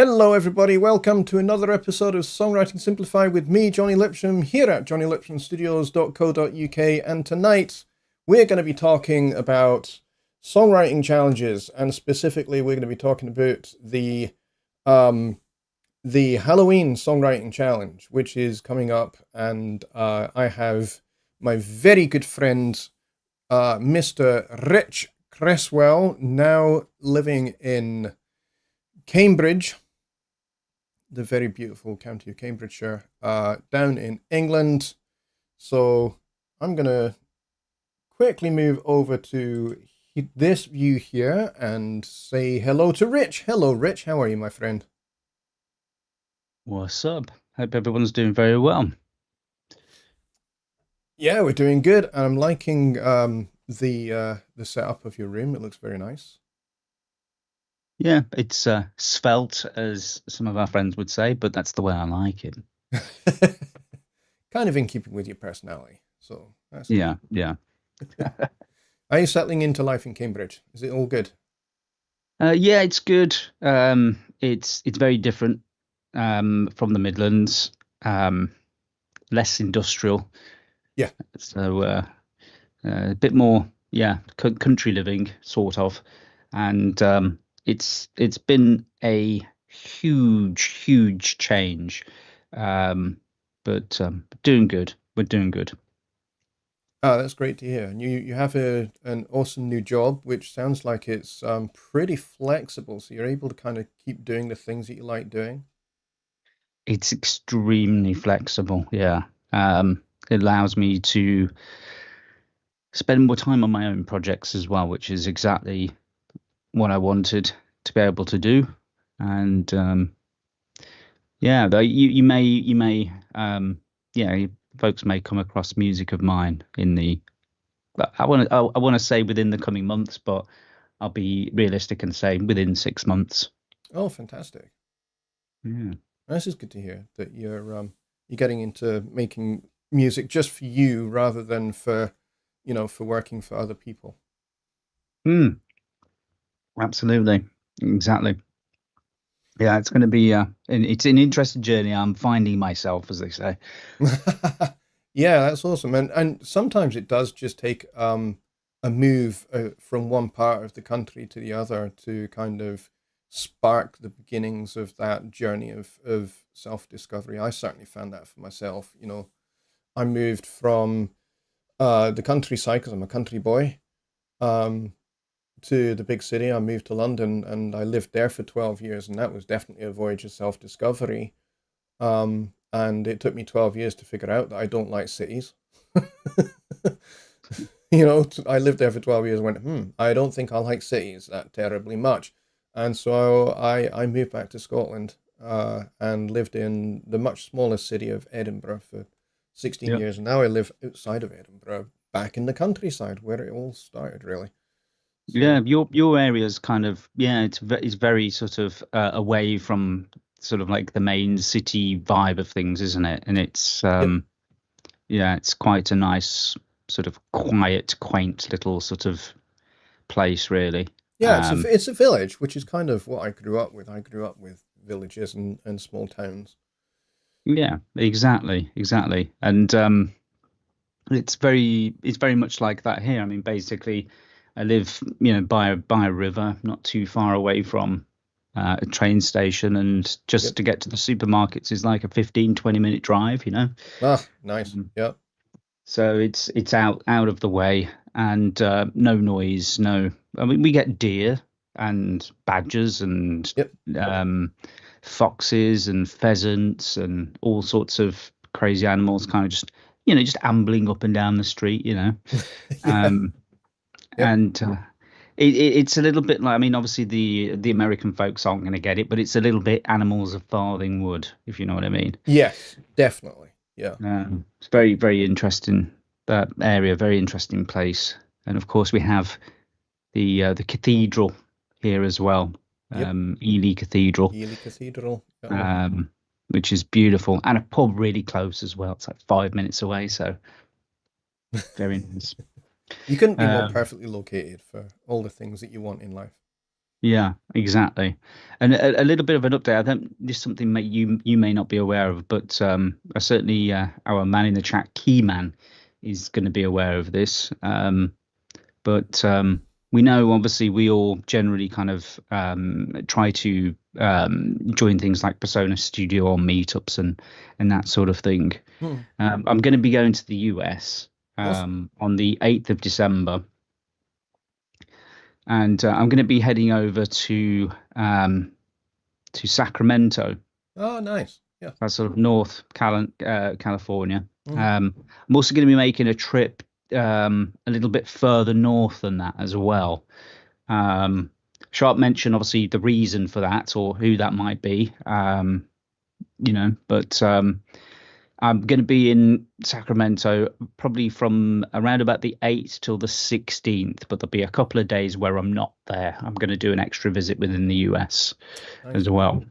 Hello, everybody. Welcome to another episode of Songwriting Simplified with me, Jonny Lipsham, here at jonnylipshamstudios.co.uk. And tonight we're going to be talking about songwriting challenges, and specifically we're going to be talking about the Halloween songwriting challenge, which is coming up. And I have my very good friend, Mr. Rich Cresswell, now living in Cambridge, the very beautiful county of Cambridgeshire, down in England. So I'm going to quickly move over to this view here and say hello to Rich. Hello, Rich. How are you, my friend? What's up? Hope everyone's doing very well. Yeah, we're doing good. And I'm liking the setup of your room. It looks very nice. Yeah, it's svelte, as some of our friends would say, but that's the way I like it. Kind of in keeping with your personality. So that's good. Yeah, yeah. Are you settling into life in Cambridge? Is it all good? Yeah, it's good. It's very different from the Midlands, less industrial, Yeah. so a bit more, yeah, country living sort of, and it's been a huge change, but doing good. We're doing good. Oh, that's great to hear. And you have an awesome new job, which sounds like it's pretty flexible. So you're able to kind of keep doing the things that you like doing. It's extremely flexible. Yeah, it allows me to spend more time on my own projects as well, which is exactly what I wanted to be able to do. And yeah, though you may yeah, folks may come across music of mine in the I want to say within the coming months, but I'll be realistic and say within 6 months. Oh, fantastic. Yeah. This is good to hear that you're getting into making music just for you rather than for, for working for other people. Mm, absolutely. Exactly. Yeah, it's going to be it's an interesting journey. I'm finding myself, as they say. Yeah, that's awesome. And sometimes it does just take a move from one part of the country to the other to kind of spark the beginnings of that journey of self-discovery. I certainly found that for myself. I moved from the countryside because I'm a country boy um, to the big city. I moved to London and I lived there for 12 years, and that was definitely a voyage of self-discovery. And it took me 12 years to figure out that I don't like cities. I lived there for 12 years and went, I don't think I like cities that terribly much. And so I moved back to Scotland and lived in the much smaller city of Edinburgh for 16 Yeah. years. And now I live outside of Edinburgh, back in the countryside where it all started, really. Yeah, So, your area's kind of, yeah, it's very sort of away from sort of like the main city vibe of things, isn't it? And it's yep. yeah, it's quite a nice sort of quiet, quaint little sort of place, really. Yeah, Um, it's a village, which is kind of what I grew up with. I grew up with villages and small towns. yeah, exactly. And it's very much like that here. I mean, basically, I live, by a river, not too far away from a train station, and just Yep. to get to the supermarkets is like a 15-20 minute drive, Ah, nice. Um, Yep. so it's out of the way, and no noise, no. I mean, we get deer and badgers and Yep. um, foxes and pheasants and all sorts of crazy animals, kind of just ambling up and down the street, Yeah. um, Yep. and it's a little bit like, I mean, obviously the American folks aren't going to get it, but it's a little bit animals of farthing wood, if you know what I mean. Yes, definitely. Yeah. It's very interesting, that area, very interesting place, and of course we have the cathedral here as well, Yep. Ely Cathedral, Ely Cathedral. Yep. um, which is beautiful, and a pub really close as well. It's like 5 minutes away, so very nice. You couldn't be more Um, perfectly located for all the things that you want in life. Yeah, exactly. And a little bit of an update. I think this is something that you may not be aware of, but certainly our man in the chat, Keyman, is going to be aware of this. But we know, obviously, we all generally kind of try to join things like Persona Studio or meetups and that sort of thing. Hmm. I'm going to be going to the US Awesome. on the 8th of December, and I'm going to be heading over to Sacramento. Oh, nice. Yeah. That's sort of North California. Hmm. I'm also going to be making a trip a little bit further north than that as well. Sharp mentioned obviously the reason for that or who that might be, but I'm going to be in Sacramento probably from around about the 8th till the 16th, but there'll be a couple of days where I'm not there. I'm going to do an extra visit within the US Nice. as well.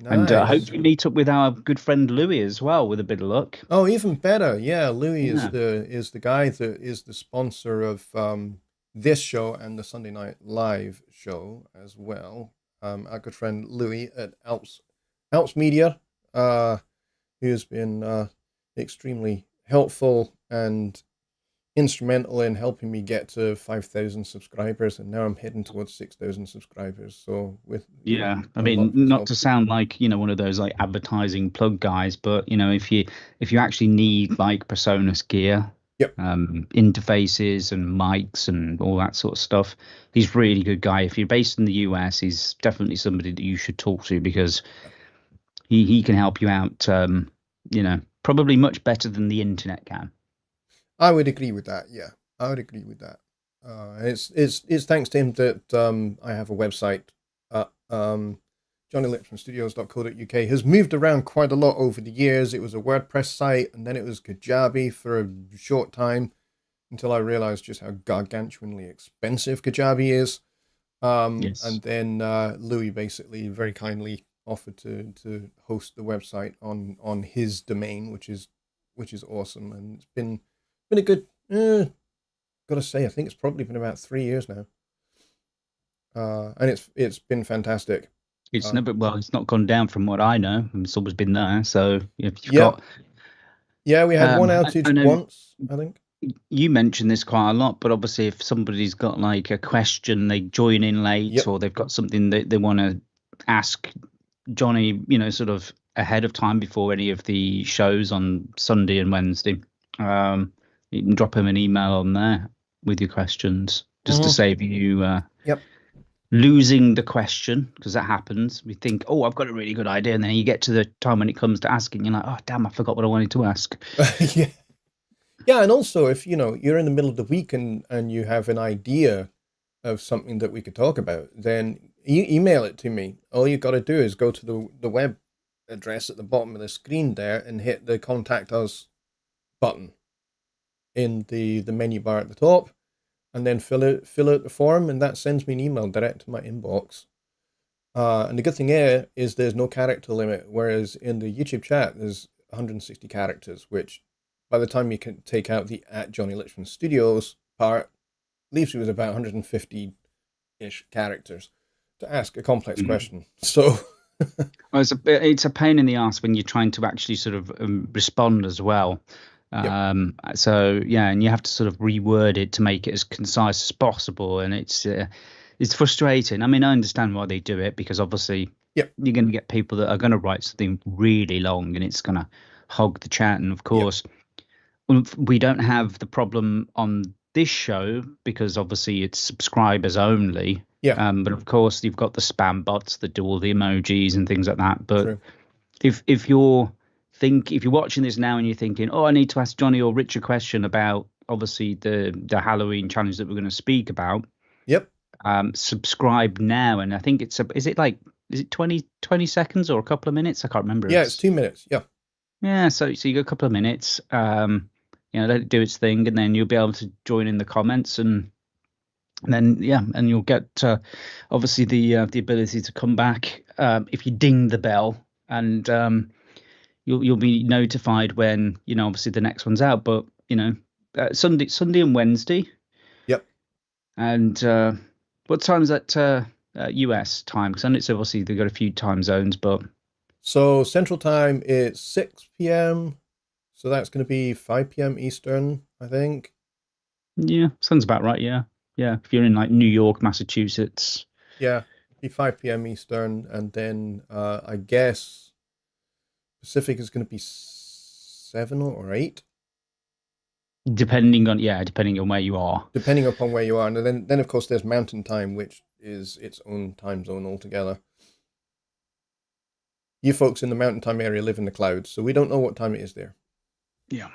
And Nice. hopefully meet up with our good friend Louis as well, with a bit of luck. Oh, even better. Yeah, Louis Yeah. is the guy that is the sponsor of this show and the Sunday Night Live show as well. Our good friend Louis at Alps Media, who has been extremely helpful and instrumental in helping me get to 5,000 subscribers, and now I'm heading towards 6,000 subscribers. So with Yeah, I a lot mean, of his not help. to sound like, one of those like advertising plug guys, but if you actually need like Personas gear, Yep. interfaces and mics and all that sort of stuff, he's a really good guy. If you're based in the US, he's definitely somebody that you should talk to because he can help you out, probably much better than the internet can. I would agree with that. Yeah, I would agree with that. It's thanks to him that I have a website. JonnyLipshamStudios.co.uk has moved around quite a lot over the years. It was a WordPress site, and then it was Kajabi for a short time until I realized just how gargantuanly expensive Kajabi is. Yes. And then Louis basically very kindly offered to host the website on his domain, which is awesome, and it's been a good. Gotta say, I think it's probably been about 3 years now, and it's been fantastic. It's Uh, never, well, it's not gone down from what I know. It's always been there. So if you've yep, got, yeah, we had one I outage know once, I think. you mentioned this quite a lot, but obviously, if somebody's got like a question, they join in late, Yep. or they've got something that they want to ask Jonny, sort of ahead of time before any of the shows on Sunday and Wednesday, um, you can drop him an email on there with your questions, just to Hmm. save you Yep. losing the question, because that happens. We think, oh, I've got a really good idea, and then you get to the time when it comes to asking, you're like, oh, damn, I forgot what I wanted to ask. Yeah. Yeah, and also if you're in the middle of the week and you have an idea of something that we could talk about, then you email it to me. All you got to do is go to the web address at the bottom of the screen there and hit the contact us button in the menu bar at the top, and then fill out the form, and that sends me an email direct to my inbox. And the good thing here is there's no character limit, whereas in the YouTube chat there's 160 characters, which by the time you can take out the at Jonny Lipsham Studios part, leaves you with about 150-ish characters to ask a complex Mhm. question. So, Well, it's a pain in the ass when you're trying to actually sort of respond as well. yep, So yeah, and you have to sort of reword it to make it as concise as possible, and it's frustrating. I mean, I understand why they do it because obviously yep, you're going to get people that are going to write something really long, and it's going to hog the chat. And of yep, course, we don't have the problem on this show because obviously it's subscribers only. yeah, But of course, you've got the spam bots that do all the emojis and things like that. But true. if you're watching this now and you're thinking, oh, I need to ask Jonny or Rich a question about obviously the Halloween challenge that we're going to speak about, Yep, subscribe now. And I think is it 20 seconds or a couple of minutes? I can't remember. yeah, it's 2 minutes. Yeah, Yeah, so you got a couple of minutes, let it do its thing, and then you'll be able to join in the comments, and then yeah, and you'll get obviously the ability to come back if you ding the bell, and you'll be notified when obviously the next one's out. But Sunday and Wednesday, yep. and what time is that? US time? Because I know it's obviously they've got a few time zones, but So Central Time is 6 p.m. So that's going to be 5 p.m. Eastern, I think. yeah, sounds about right. Yeah, yeah. If you're in like New York, Massachusetts, Yeah, be 5 p.m. Eastern, and then I guess Pacific is going to be 7 or 8, depending on where you are. depending upon where you are. And then of course there's Mountain Time, which is its own time zone altogether. You folks in the Mountain Time area live in the clouds, so we don't know what time it is there. Yeah.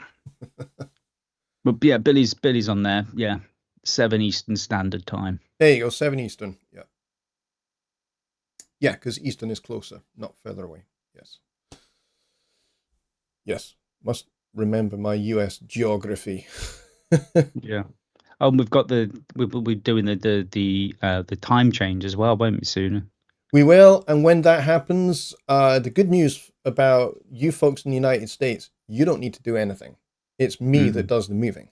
But yeah, Billy's on there. Yeah, 7 Eastern Standard Time. There you go, 7 Eastern. Yeah, yeah, because Eastern is closer, not further away. Yes, yes. Must remember my U.S. geography. Yeah. Oh, and we're doing the time change as well, won't we, soon? We will, and when that happens, the good news about you folks in the United States, you don't need to do anything. It's me that Mm. does the moving.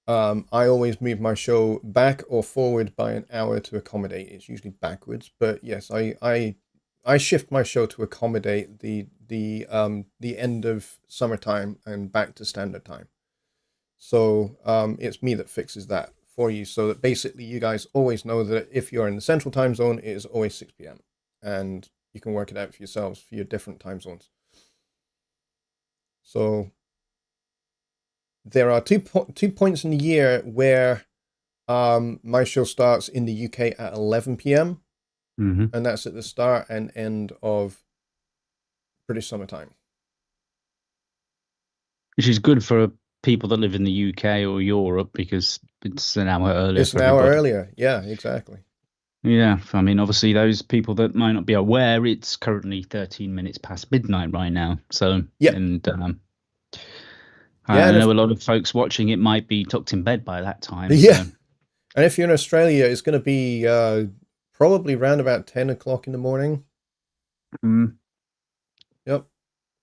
I always move my show back or forward by an hour to accommodate. It's usually backwards, but yes, I shift my show to accommodate the end of summertime and back to standard time. So it's me that fixes that for you, so that basically you guys always know that if you're in the central time zone, it is always 6 p.m. and you can work it out for yourselves for your different time zones. So there are two points in the year where my show starts in the UK at 11 p.m. hmm and that's at the start and end of British summertime. Which is good for people that live in the UK or Europe because it's an hour earlier It's for an hour everybody. earlier. Yeah, exactly. Yeah, I mean, obviously, those people that might not be aware, it's currently 13 minutes past midnight right now. So, Yeah, and yeah, I know a lot of folks watching it might be tucked in bed by that time. yeah. So, And if you're in Australia, it's going to be probably around about 10 o'clock in the morning. mm, Yep.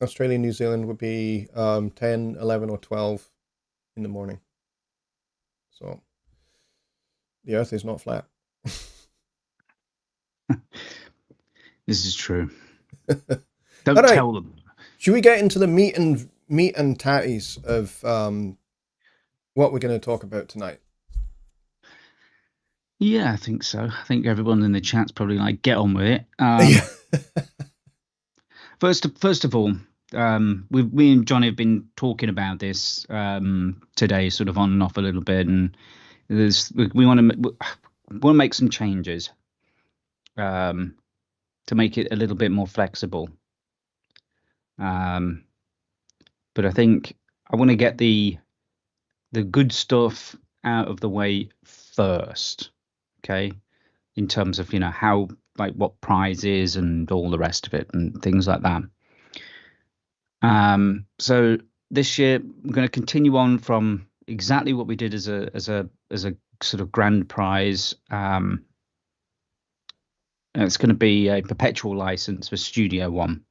Australia, New Zealand would be 10, 11, or 12 in the morning. So the Earth is not flat. this is true. All Don't right. tell them. Should we get into the meat and tatties of what we're going to talk about tonight? Yeah, I think so. I think everyone in the chat's probably like, get on with it. Yeah. First of all, me and Johnny have been talking about this today, sort of on and off a little bit, and we want to make some changes to make it a little bit more flexible. But I think I want to get the good stuff out of the way first, okay? In terms of how, like, what prizes and all the rest of it and things like that. So this year we're going to continue on from exactly what we did as a sort of grand prize. It's going to be a perpetual license for Studio One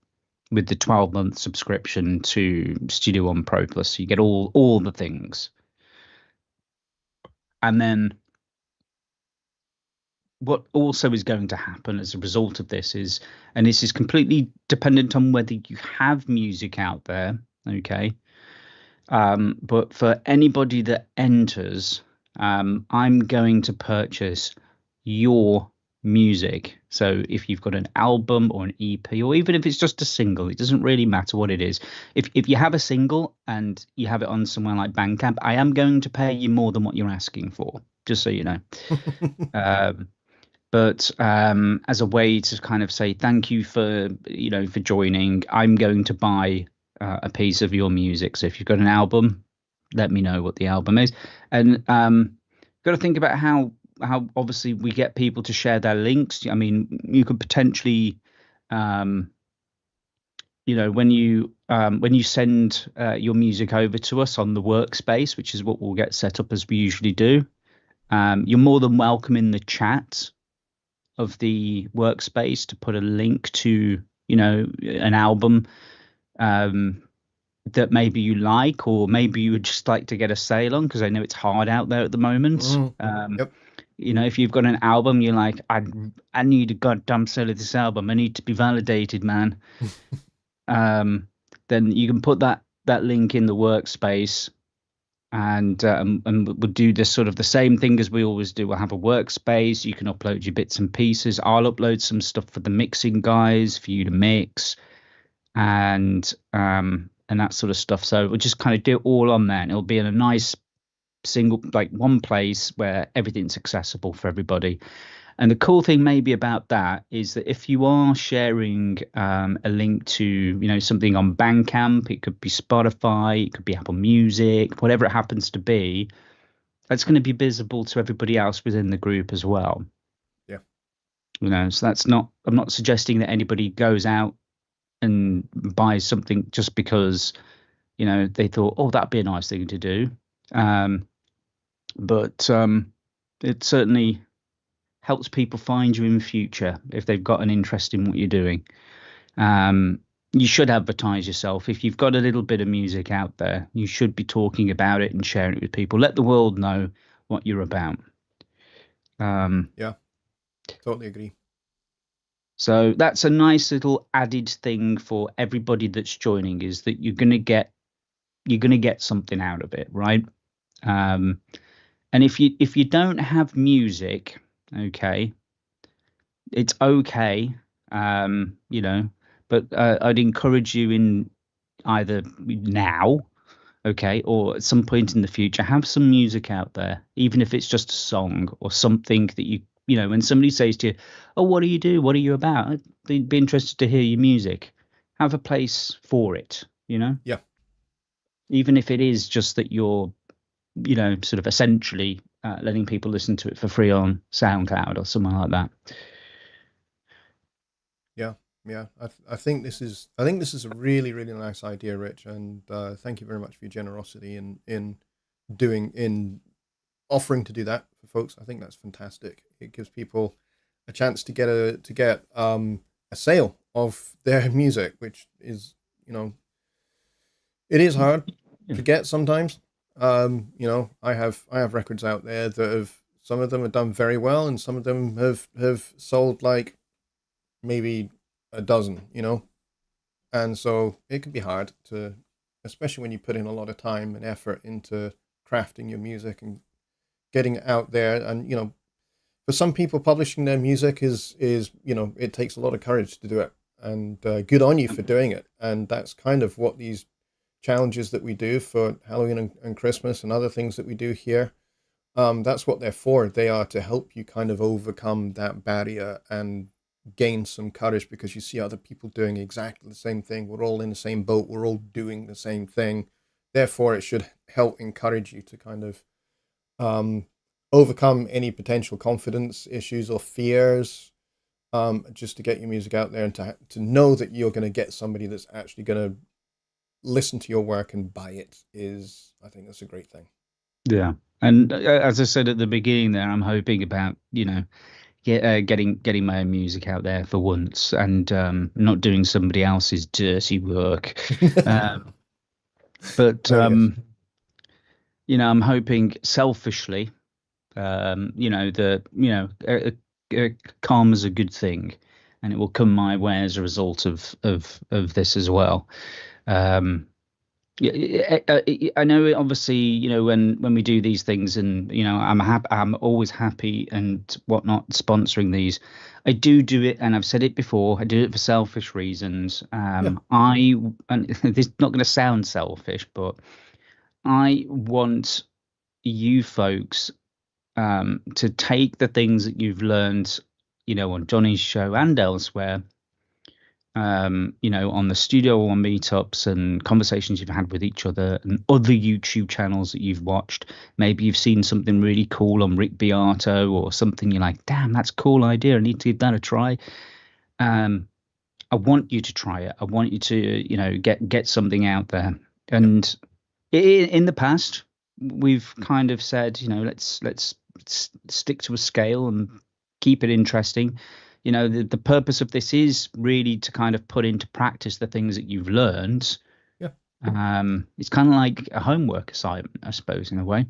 with the 12-month subscription to Studio One Pro Plus. So you get all the things. And then what also is going to happen as a result of this is, and this is completely dependent on whether you have music out there, okay? But for anybody that enters, I'm going to purchase your music. So if you've got an album or an EP, or even if it's just a single, it doesn't really matter what it is. If you have a single and you have it on somewhere like Bandcamp, I am going to pay you more than what you're asking for, just so you know. But as a way to kind of say thank you for for joining, I'm going to buy a piece of your music. So if you've got an album, let me know what the album is. And got to think about how obviously we get people to share their links. I mean, you could potentially when you send your music over to us on the workspace, which is what we'll get set up as we usually do, you're more than welcome in the chat of the workspace to put a link to an album that maybe you like, or maybe you would just like to get a sale on, because I know it's hard out there at the moment. Mm, yep. if you've got an album, you're like, I need a goddamn sale of this album. I need to be validated, man. Um, then you can put that link in the workspace, and we'll do this sort of the same thing as we always do. We'll have a workspace. You can upload your bits and pieces. I'll upload some stuff for the mixing guys for you to mix, and that sort of stuff. So we'll just kind of do it all on there, and it'll be in a nice single, like one place where everything's accessible for everybody. And the cool thing maybe about that is that if you are sharing a link to, something on Bandcamp, it could be Spotify, it could be Apple Music, whatever it happens to be, that's going to be visible to everybody else within the group as well. Yeah. So I'm not suggesting that anybody goes out and buys something just because, they thought, oh, that'd be a nice thing to do. But it certainly helps people find you in the future if they've got an interest in what you're doing. You should advertise yourself. If you've got a little bit of music out there, you should be talking about it and sharing it with people. Let the world know what you're about. Yeah, totally agree. So that's a nice little added thing for everybody that's joining, is that you're gonna get something out of it, right? And if you don't have music, okay, it's okay, but I'd encourage you in either now, okay, or at some point in the future, have some music out there, even if it's just a song or something that when somebody says to you, oh, what do you do? What are you about? I'd be interested to hear your music. Have a place for it, Yeah. even if it is just that you're, sort of essentially letting people listen to it for free on SoundCloud or something like that. Yeah. I think this is a really, really nice idea, Rich, and thank you very much for your generosity in offering to do that for folks. I think that's fantastic. It gives people a chance to get a sale of their music, which is, it is hard to get sometimes. I have records out there that some of them have done very well, and some of them have sold like maybe a dozen, and so it can be hard to, especially when you put in a lot of time and effort into crafting your music and getting it out there. And for some people, publishing their music is it takes a lot of courage to do it, and good on you for doing it. And that's kind of what these challenges that we do for Halloween and Christmas and other things that we do here, that's what they're for. They are to help you kind of overcome that barrier and gain some courage, because you see other people doing exactly the same thing. We're all in the same boat. We're all doing the same thing. Therefore, it should help encourage you to kind of overcome any potential confidence issues or fears, just to get your music out there and to know that you're going to get somebody that's actually going to listen to your work and buy it. I think that's a great thing. Yeah. And as I said at the beginning there, I'm hoping about, getting my own music out there for once, and not doing somebody else's dirty work. But Oh, yes. I'm hoping selfishly, karma's a good thing, and it will come my way as a result of this as well. I know, obviously, when we do these things, and I'm always happy and whatnot sponsoring these. I do it, and I've said it before. I do it for selfish reasons. And this is not going to sound selfish, but I want you folks to take the things that you've learned, on Jonny's show and elsewhere, on the Studio One meetups and conversations you've had with each other and other YouTube channels that you've watched. Maybe you've seen something really cool on Rick Beato or something. You're like, damn, that's a cool idea. I need to give that a try. I want you to try it. I want you to, get something out there. And in the past, we've kind of said, let's stick to a scale and keep it interesting. The purpose of this is really to kind of put into practice the things that you've learned. Yeah. It's kind of like a homework assignment, I suppose, in a way,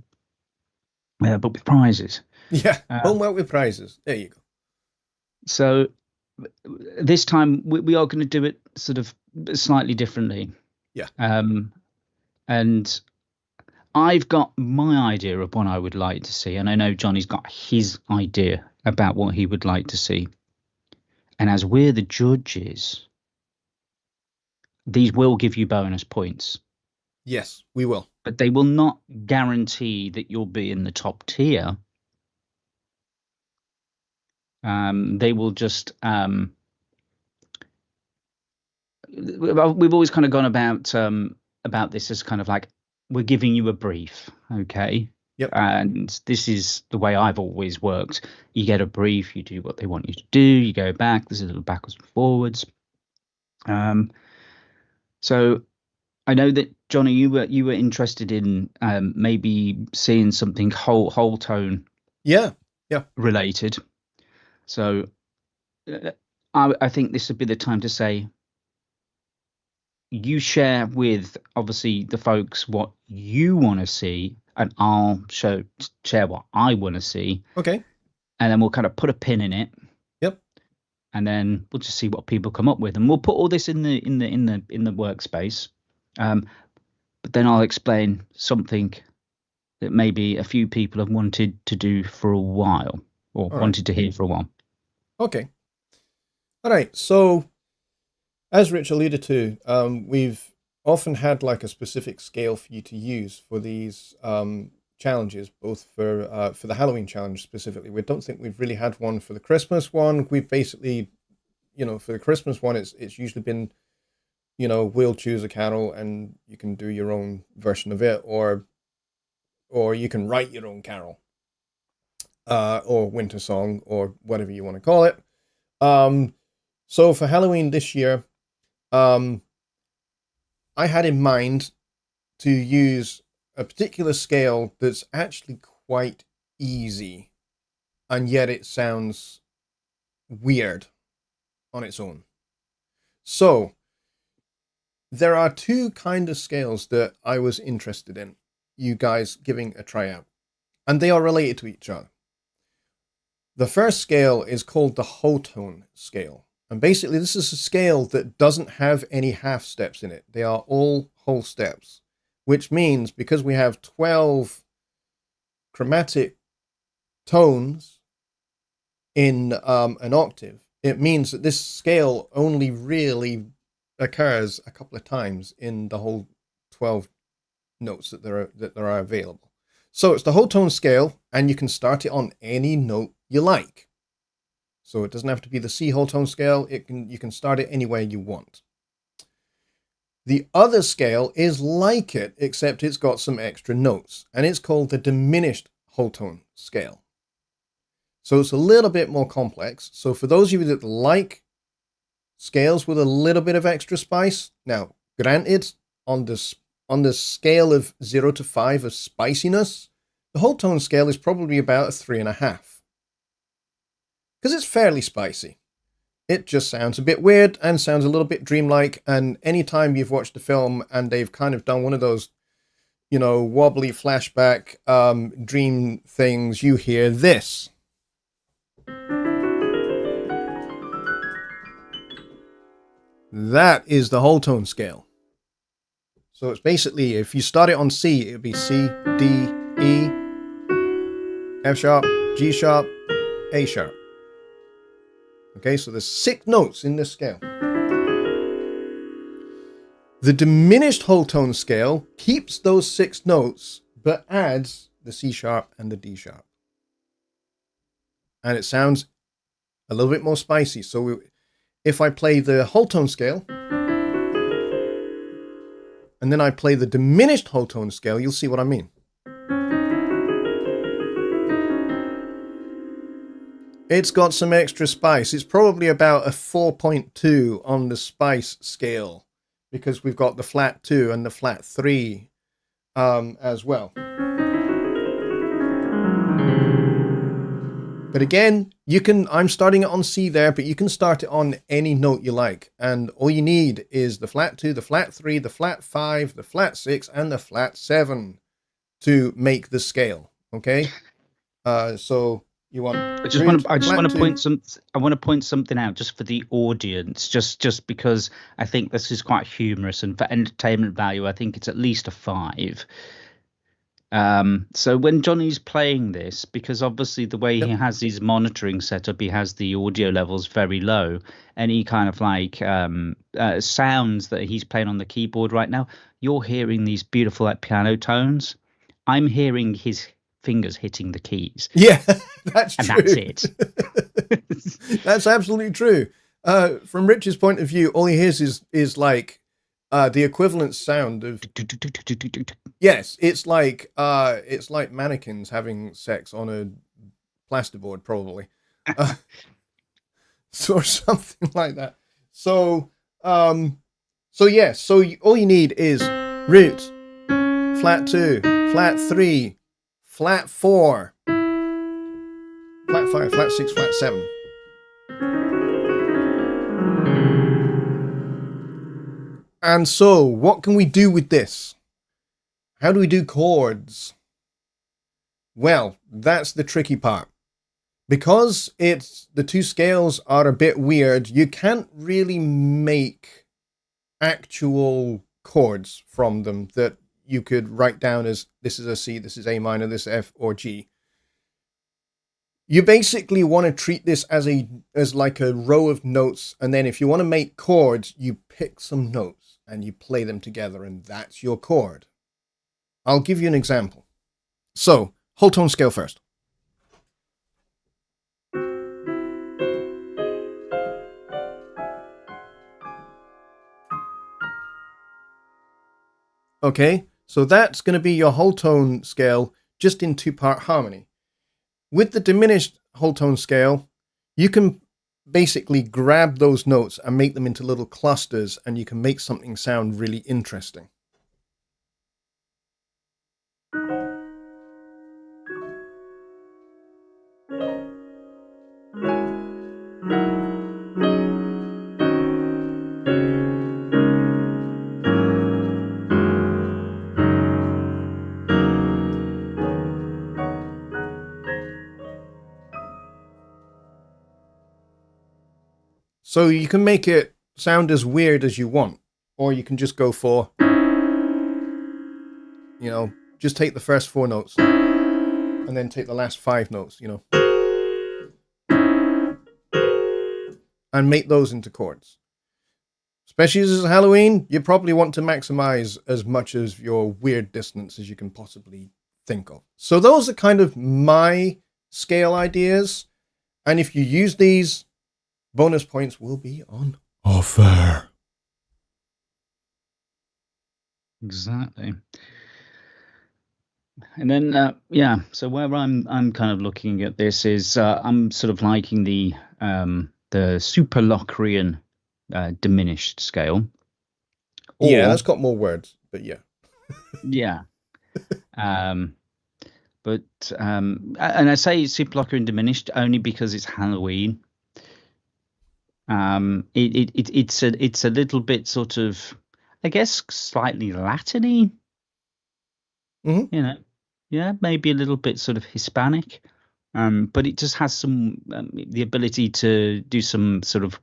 but with prizes. Yeah, Uh, homework with prizes. There you go. so this time we are going to do it sort of slightly differently. Yeah. Um, and I've got my idea of what I would like to see, and I know Johnny's got his idea about what he would like to see. And as we're the judges, these will give you bonus points, Yes, we will. but they will not guarantee that you'll be in the top tier. They will just we've always kind of gone about this as kind of like we're giving you a brief, okay? Yep. And this is the way I've always worked. You get a brief, you do what they want you to do, you go back. There's a little backwards and forwards. So I know that Johnny, you were interested in maybe seeing something whole tone Yeah. Yeah. related. So I think this would be the time to say you share with obviously the folks what you want to see, and I'll share what I want to see, Okay. and then we'll kind of put a pin in it, Yep. and then we'll just see what people come up with, and we'll put all this in the workspace. But then I'll explain something that maybe a few people have wanted to do for a while, or All right. wanted to hear for a while. Okay. All right. So, as Rich alluded to, we've often had like a specific scale for you to use for these challenges, both for the Halloween challenge specifically. We don't think we've really had one for the Christmas one. We've basically, for the Christmas one, it's usually been, we'll choose a carol and you can do your own version of it, or you can write your own carol, or winter song, or whatever you want to call it. So for Halloween this year, I had in mind to use a particular scale that's actually quite easy, and yet it sounds weird on its own. So there are two kind of scales that I was interested in you guys giving a try out, and they are related to each other. The first scale is called the whole tone scale. And basically, this is a scale that doesn't have any half steps in it. They are all whole steps, which means because we have 12 chromatic tones in an octave, it means that this scale only really occurs a couple of times in the whole 12 notes that there are available. So it's the whole tone scale, and you can start it on any note you like. So it doesn't have to be the C whole tone scale. You can start it anywhere you want. The other scale is like it, except it's got some extra notes, and it's called the diminished whole tone scale. So it's a little bit more complex. So for those of you that like scales with a little bit of extra spice, now granted, on the scale of 0 to 5 of spiciness, the whole tone scale is probably about a 3.5. Because it's fairly spicy. It just sounds a bit weird and sounds a little bit dreamlike. And anytime you've watched a film and they've kind of done one of those, wobbly flashback dream things, you hear this. That is the whole tone scale. So it's basically, if you start it on C, it would be C, D, E, F sharp, G sharp, A sharp. Okay, so there's 6 notes in this scale. The diminished whole tone scale keeps those 6 notes, but adds the C sharp and the D sharp. And it sounds a little bit more spicy. So if I play the whole tone scale, and then I play the diminished whole tone scale, you'll see what I mean. It's got some extra spice. It's probably about a 4.2 on the spice scale, because we've got the flat 2 and the flat 3 as well. But again, I'm starting it on C there, but you can start it on any note you like. And all you need is the flat 2, the flat 3, the flat 5, the flat 6, and the flat 7 to make the scale. Okay? So you want I just want root to I just flat want to two. point some I want to point something out just for the audience, just because I think this is quite humorous, and for entertainment value, I think it's at least a 5. So when Johnny's playing this, because obviously the way he Yep. has his monitoring set up, he has the audio levels very low. Any kind of like sounds that he's playing on the keyboard right now, you're hearing these beautiful like piano tones. I'm hearing his fingers hitting the keys, Yeah, that's and that's true. it. That's absolutely true. From Rich's point of view, all he hears is like the equivalent sound of, yes, it's like mannequins having sex on a plasterboard, probably, uh, or something like that. So so yes, all you need is root, flat 2, flat 3, flat 4, flat 5, flat 6, flat 7. And so, what can we do with this? How do we do chords? Well, that's the tricky part. Because the two scales are a bit weird, you can't really make actual chords from them that you could write down as this is a C, this is A minor, this is F or G. You basically want to treat this as like a row of notes, and then if you want to make chords, you pick some notes and you play them together, and that's your chord. I'll give you an example. So, whole tone scale first. Okay, so that's going to be your whole tone scale just in 2-part harmony. With the diminished whole tone scale, you can basically grab those notes and make them into little clusters, and you can make something sound really interesting. So you can make it sound as weird as you want, or you can just go for, just take the first 4 notes and then take the last 5 notes, and make those into chords. Especially as it's Halloween, you probably want to maximize as much of your weird dissonance as you can possibly think of. So those are kind of my scale ideas. And if you use these, bonus points will be on offer. Exactly. And then so where I'm kind of looking at this is I'm sort of liking the super Locrian diminished scale. Yeah, that's got more words, but yeah. Yeah. But and I say super Locrian diminished only because it's Halloween. It's a little bit sort of, I guess, slightly Latin-y. Mm-hmm. Maybe a little bit sort of Hispanic, but it just has some the ability to do some sort of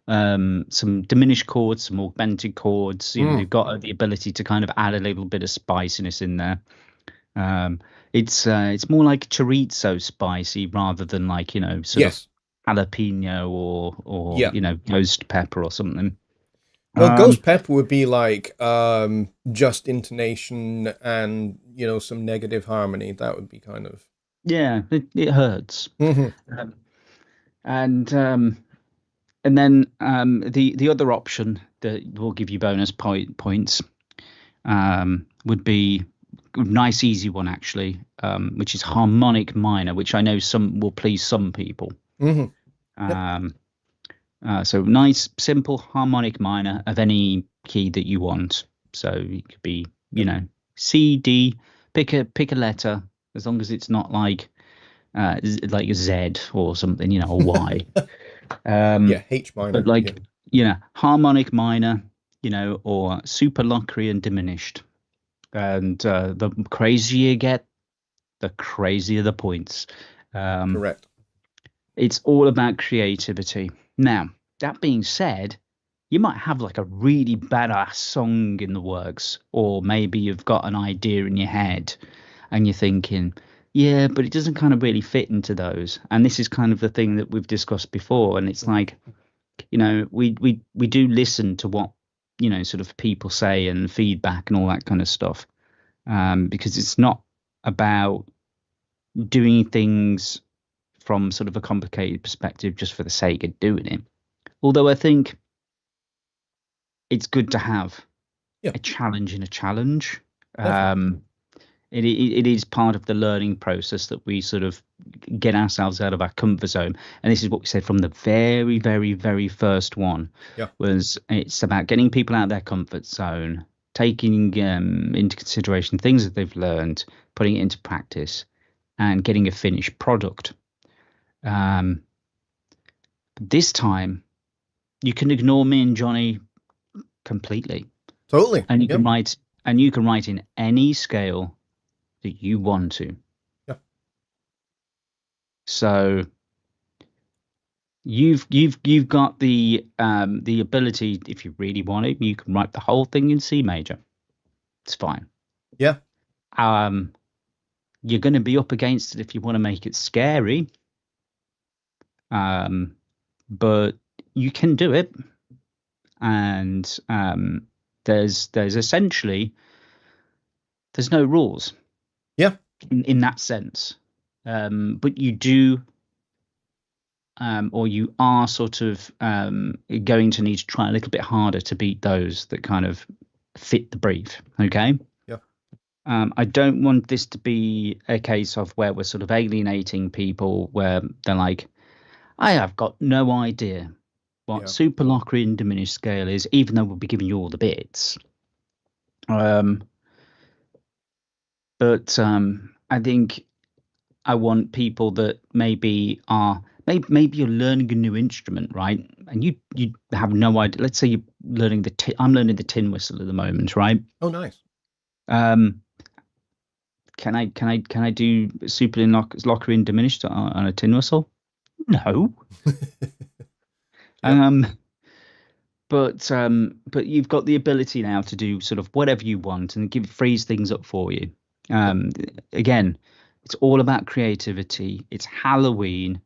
some diminished chords, some augmented chords. They've got the ability to kind of add a little bit of spiciness in there. It's more like chorizo spicy rather than like sort of jalapeno or ghost pepper or something. Well, ghost pepper would be like just intonation and some negative harmony. That would be kind of it hurts. Mm-hmm. And then the other option that will give you bonus points would be a nice easy one actually, which is harmonic minor, which I know some will please some people. Mm-hmm. So nice simple harmonic minor of any key that you want. So it could be C, D, pick a letter, as long as it's not like Z or something, or Y. H minor. But like harmonic minor, or super Locrian diminished. And the crazier you get, the crazier the points. Correct. It's all about creativity. Now, that being said, you might have like a really badass song in the works, or maybe you've got an idea in your head and you're thinking, yeah, but it doesn't kind of really fit into those. And this is kind of the thing that we've discussed before. And it's like, we do listen to what, sort of people say and feedback and all that kind of stuff. Because it's not about doing things from sort of a complicated perspective just for the sake of doing it. Although I think it's good to have a challenge in a challenge. It is part of the learning process that we sort of get ourselves out of our comfort zone. And this is what we said from the very, very, very first one. Was it's about getting people out of their comfort zone, taking into consideration things that they've learned, putting it into practice, and getting a finished product. This time, you can ignore me and Jonny completely. Totally. And you can write in any scale that you want to. So you've got the ability, if you really want it, you can write the whole thing in C major. It's fine. You're going to be up against it if you want to make it scary. But you can do it. And there's essentially no rules. In that sense. But you do, or you are sort of going to need to try a little bit harder to beat those that kind of fit the brief. Okay. I don't want this to be a case of where we're sort of alienating people, where they're like, I have got no idea what super Locrian diminished scale is, even though we'll be giving you all the bits. But I think I want people that maybe you're learning a new instrument, right? And you have no idea. Let's say you're learning I'm learning the tin whistle at the moment, right? Oh, nice. Can I do super Locrian diminished on a tin whistle? No. But you've got the ability now to do sort of whatever you want and freeze things up for you. Again, it's all about creativity. It's Halloween.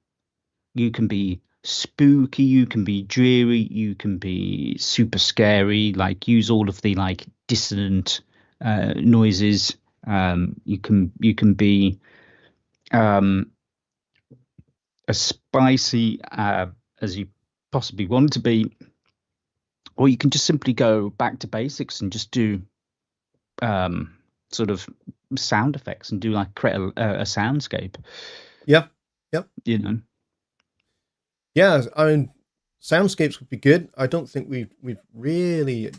You can be spooky, you can be dreary, you can be super scary, like use all of the like dissonant noises. You can be as spicy as you possibly want to be, or you can just simply go back to basics and just do sort of sound effects and do like create a soundscape. Yeah. Yeah, I mean, soundscapes would be good. I don't think we've really,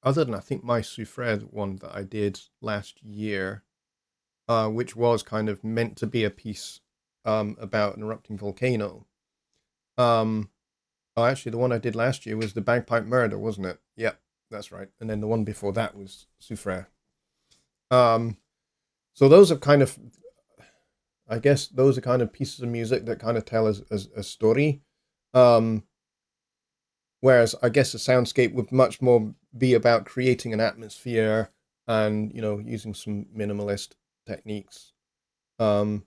other than I think my souffle one that I did last year, which was kind of meant to be a piece about an erupting volcano. Actually, the one I did last year was the Bagpipe Murder, wasn't it? Yep, that's right. And then the one before that was souffle. So those are kind of, I guess those are kind of pieces of music that kind of tell us a story. Whereas I guess a soundscape would much more be about creating an atmosphere and, using some minimalist techniques. So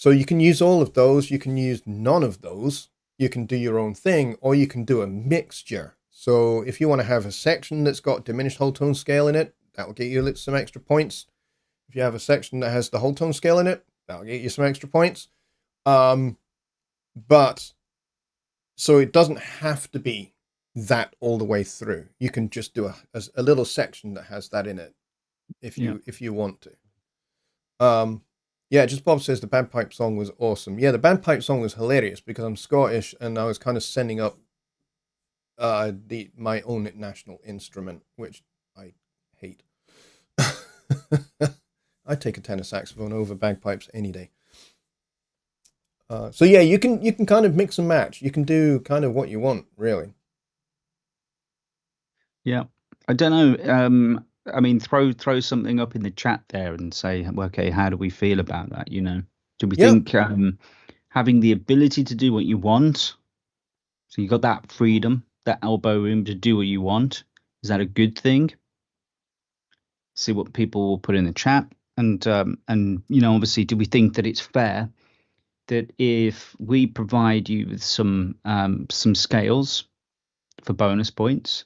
you can use all of those. You can use none of those. You can do your own thing, or you can do a mixture. So if you want to have a section that's got diminished whole tone scale in it, that will get you some extra points. If you have a section that has the whole tone scale in it, that'll get you some extra points. But so it doesn't have to be that all the way through. You can just do a little section that has that in it if you want to. Just Bob says the bagpipe song was awesome. Yeah, the bagpipe song was hilarious because I'm Scottish and I was kind of sending up my own national instrument, which I hate. I'd take a tenor saxophone over bagpipes any day. So yeah, you can kind of mix and match. You can do kind of what you want, really. Yeah, I don't know. I mean, throw something up in the chat there and say, well, okay, how do we feel about that? You know, do we Yeah. think having the ability to do what you want, so you got that freedom, that elbow room to do what you want, is that a good thing? See what people will put in the chat, and you know, obviously, do we think that it's fair that if we provide you with some scales for bonus points,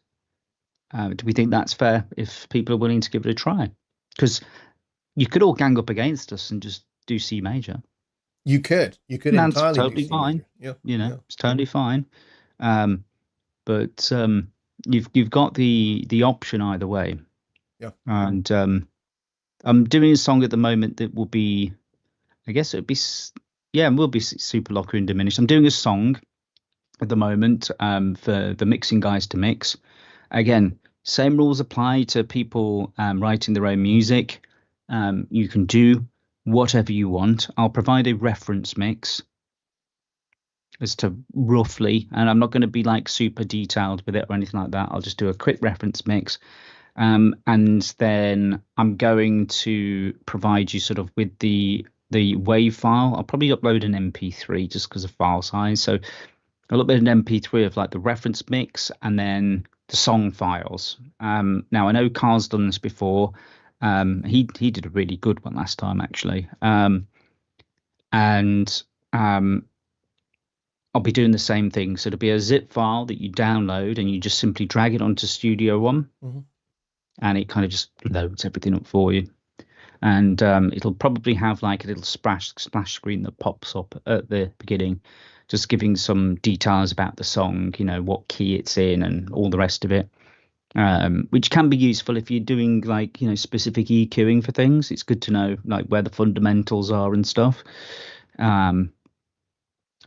do we think that's fair if people are willing to give it a try? Because you could all gang up against us and just do C major. You could And that's entirely do totally C fine. major. Yeah. You know, Yeah. it's totally fine. But you've got the option either way. Yeah. And I'm doing a song at the moment that will be, I guess it would be, yeah, it will be super locker and diminished. I'm doing a song at the moment for the mixing guys to mix. Again, same rules apply to people writing their own music. You can do whatever you want. I'll provide a reference mix as to roughly, and I'm not going to be like super detailed with it or anything like that. I'll just do a quick reference mix. And then I'm going to provide you sort of with the WAV file. I'll probably upload an MP3 just because of file size. So I'll upload an MP3 of like the reference mix and then the song files. Now I know Carl's done this before. He did a really good one last time actually. And I'll be doing the same thing. So it'll be a zip file that you download and you just simply drag it onto Studio One. Mm-hmm. And it kind of just loads everything up for you. And it'll probably have like a little splash screen that pops up at the beginning, just giving some details about the song, you know, what key it's in and all the rest of it, which can be useful if you're doing like, you know, specific EQing for things. It's good to know like where the fundamentals are and stuff.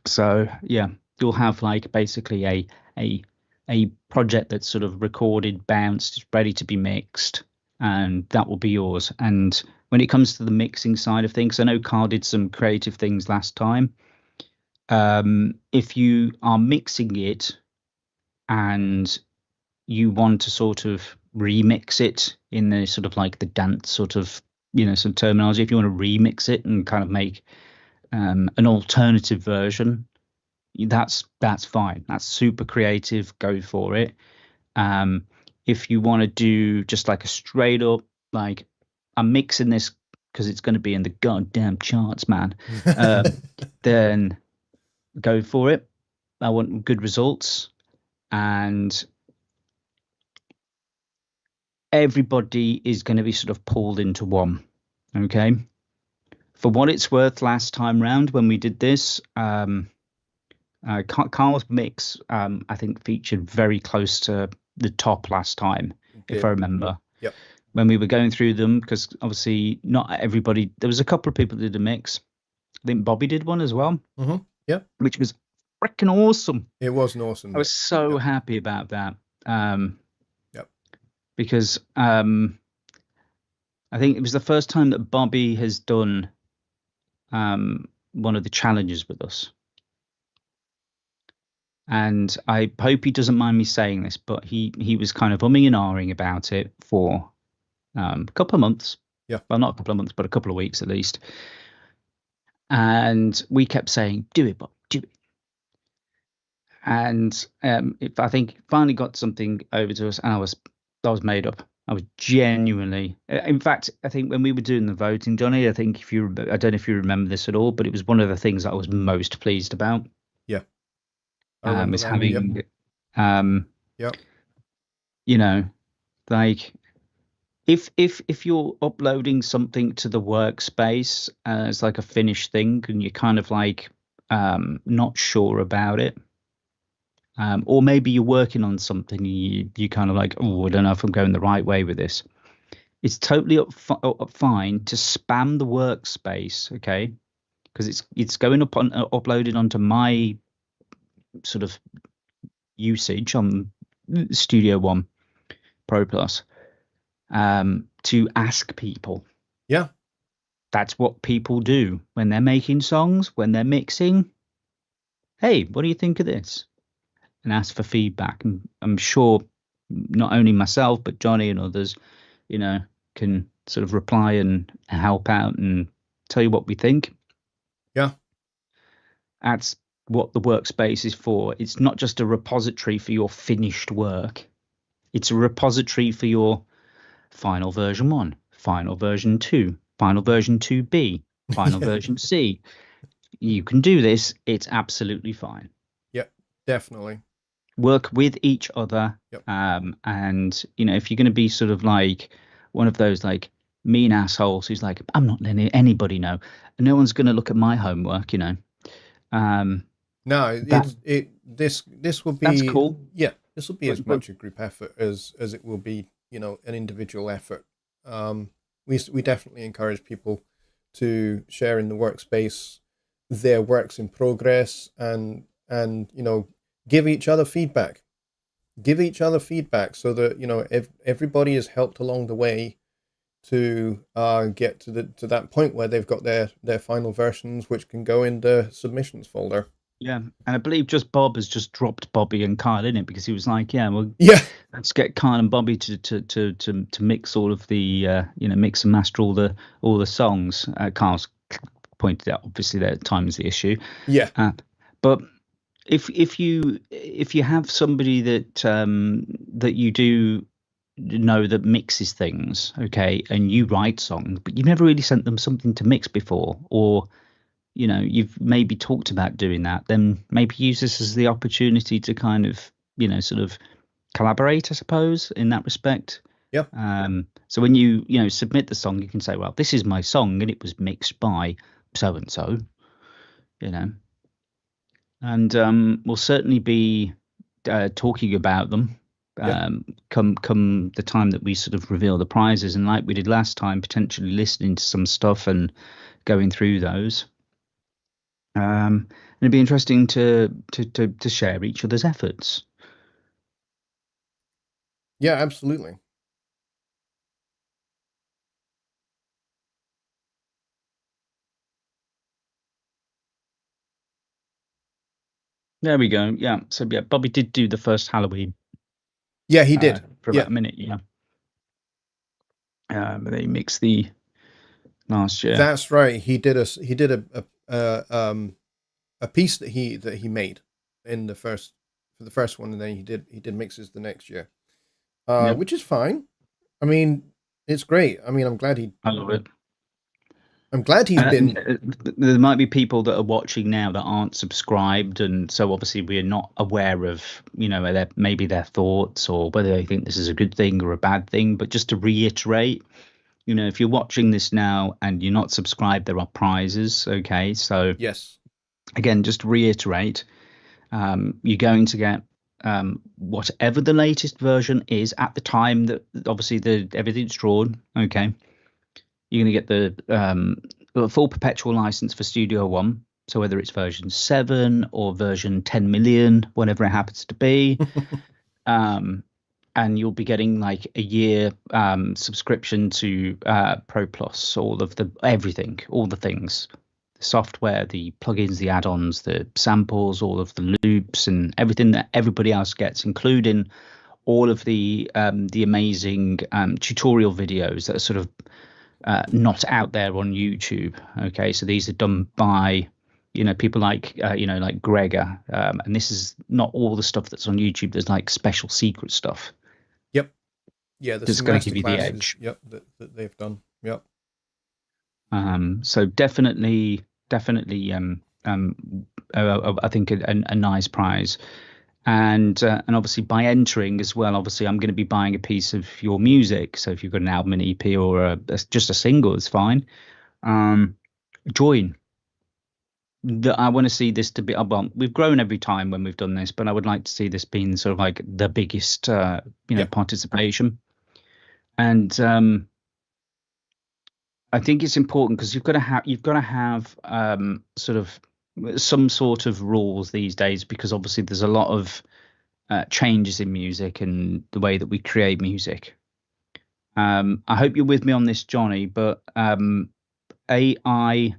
So yeah, you'll have like basically a project that's sort of recorded, bounced, ready to be mixed, and that will be yours. And when it comes to the mixing side of things, I know Carl did some creative things last time. If you are mixing it and you want to sort of remix it in the sort of like the dance sort of, you know, some terminology, if you want to remix it and kind of make an alternative version, that's fine. That's super creative. Go for it. If you want to do just like a straight up, like I'm mixing this because it's going to be in the goddamn charts, man, then go for it. I want good results, and everybody is going to be sort of pulled into one. Okay. For what it's worth, last time round when we did this, Carl's mix, I think, featured very close to the top last time, if I remember. Yep. When we were going through them, because obviously not everybody, there was a couple of people that did a mix. I think Bobby did one as well. Mm-hmm. Yeah. Which was freaking awesome. It was an awesome mix. I was so happy about that. Yep. Because I think it was the first time that Bobby has done one of the challenges with us. And I hope he doesn't mind me saying this, but he was kind of umming and ahhing about it for a couple of months. Yeah. Well, not a couple of months, but a couple of weeks at least. And we kept saying, do it, Bob, do it. And I think finally got something over to us, and I was made up. I was genuinely, in fact, I think when we were doing the voting, Jonny, I don't know if you remember this at all, but it was one of the things that I was most pleased about. Yeah. Is having, yep. You know, like if you're uploading something to the workspace as like a finished thing and you're kind of like not sure about it, or maybe you're working on something and you kind of like, oh, I don't know if I'm going the right way with this. It's totally fine to spam the workspace, okay? Because it's going up on uploaded onto my sort of usage on Studio One Pro Plus, to ask people. Yeah. That's what people do when they're making songs, when they're mixing. Hey, what do you think of this? And ask for feedback. And I'm sure not only myself, but Jonny and others can sort of reply and help out and tell you what we think. Yeah. That's what the workspace is for. It's not just a repository for your finished work. It's a repository for your final version 1, final version 2, final version 2B, final Yeah. version C. You can do this. It's absolutely fine. Yeah, definitely. Work with each other. Yep. And, if you're going to be sort of like one of those like mean assholes who's like, I'm not letting anybody know. And no one's going to look at my homework, No, that this will that's be, cool. this will be as But much a group effort as it will be, an individual effort. We definitely encourage people to share in the workspace their works in progress, and give each other feedback. Give each other feedback so that if everybody is helped along the way to get to that point where they've got their final versions, which can go in the submissions folder. yeah, and I believe just Bob has just dropped Bobby and Kyle in it because he was like, yeah, well, Yeah, let's get Kyle and Bobby to mix all of the mix and master all the songs. Kyle's pointed out obviously that time is the issue. yeah, But if you have somebody that that you do know that mixes things, okay, and you write songs, but you've never really sent them something to mix before, or you've maybe talked about doing that, then maybe use this as the opportunity to kind of sort of collaborate, I suppose, in that respect. yeah, So when you submit the song, you can say, well, this is my song and it was mixed by so and so, and we'll certainly be talking about them yeah. come the time that we sort of reveal the prizes, and like we did last time, potentially listening to some stuff and going through those. It'd be interesting to share each other's efforts. Yeah, absolutely. There we go. Yeah. So yeah, Bobby did do the first Halloween Yeah, he did. for Yeah, about a minute. Yeah. But they mixed the last year. that's right. He did a piece that he made in for the first one, and then he did mixes the next year, Yeah. which is fine. I mean, it's great. I mean, I love it. I'm glad he's been. There might be people that are watching now that aren't subscribed, and so obviously we're not aware of maybe their thoughts or whether they think this is a good thing or a bad thing. But just to reiterate, if you're watching this now and you're not subscribed, there are prizes. Okay, so Yes. again, just to reiterate, you're going to get whatever the latest version is at the time that obviously everything's drawn. Okay, you're going to get the full perpetual license for Studio One. So whether it's version 7 or version 10 million, whatever it happens to be, and you'll be getting like a year subscription to Pro Plus, all of everything, all the things, the software, the plugins, the add-ons, the samples, all of the loops, and everything that everybody else gets, including all of the amazing tutorial videos that are sort of not out there on YouTube. Okay, so these are done by people like like Gregor, and this is not all the stuff that's on YouTube. There's like special secret stuff. Yep. Yeah, there's That's some going to master give you the classes. edge. Yep, that they've done. Yep. So definitely, I think a nice prize. And obviously by entering as well, obviously I'm going to be buying a piece of your music. So if you've got an album, an EP, or just a single, it's fine. Join. I want to see this to be well. We've grown every time when we've done this, but I would like to see this being sort of like the biggest, Yep. participation. And I think it's important because you've got to have sort of some sort of rules these days, because obviously there's a lot of changes in music and the way that we create music. I hope you're with me on this, Jonny, but AI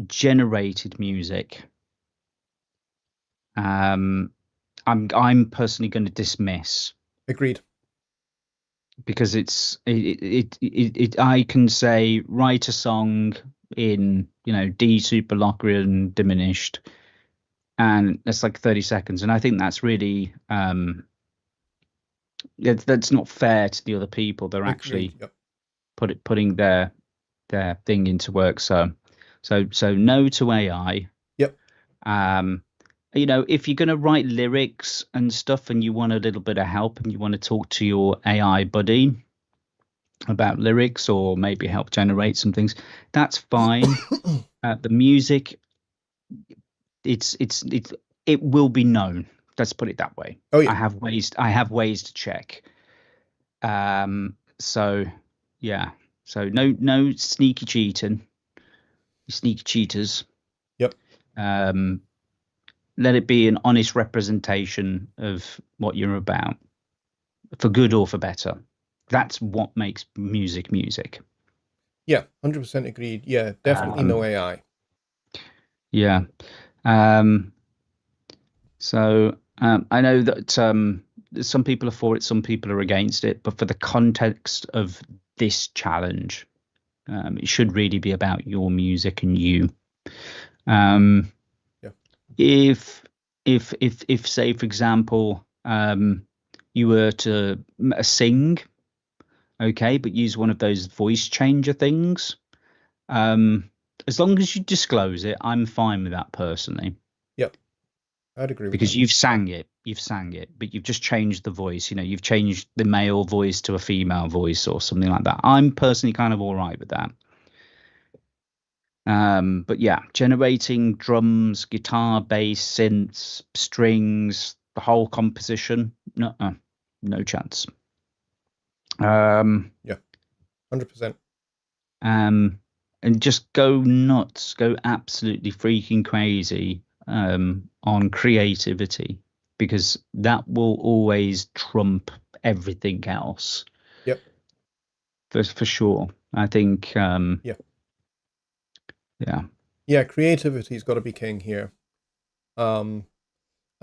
generated music, I'm personally going to dismiss. Agreed. because I can say write a song in D super Locrian diminished, and that's like 30 seconds, and I think that's really that's not fair to the other people. They're Agreed. actually Yep. putting their thing into work. So no to AI. Yep. If you're going to write lyrics and stuff and you want a little bit of help and you want to talk to your AI buddy about lyrics or maybe help generate some things, that's fine. The music, it will be known. Let's put it that way. Oh yeah. I have ways to check. So yeah. So no sneaky cheating. You sneaky cheaters. Yep. Let it be an honest representation of what you're about, for good or for better. That's what makes music music. Yeah, 100% agreed. Yeah, definitely no AI. Yeah. So I know that some people are for it, some people are against it, but for the context of this challenge, it should really be about your music and you. Yeah. If say, for example, you were to sing, okay, but use one of those voice changer things, as long as you disclose it, I'm fine with that personally. Yep, I'd agree with Because that. you've sang it, but you've just changed the voice. You've changed the male voice to a female voice or something like that. I'm personally kind of all right with that. But yeah, generating drums, guitar, bass, synths, strings, the whole composition, no chance. Yeah, 100%. And just go nuts, go absolutely freaking crazy on creativity, because that will always trump everything else. Yep. For sure. I think yeah. Yeah, creativity's got to be king here.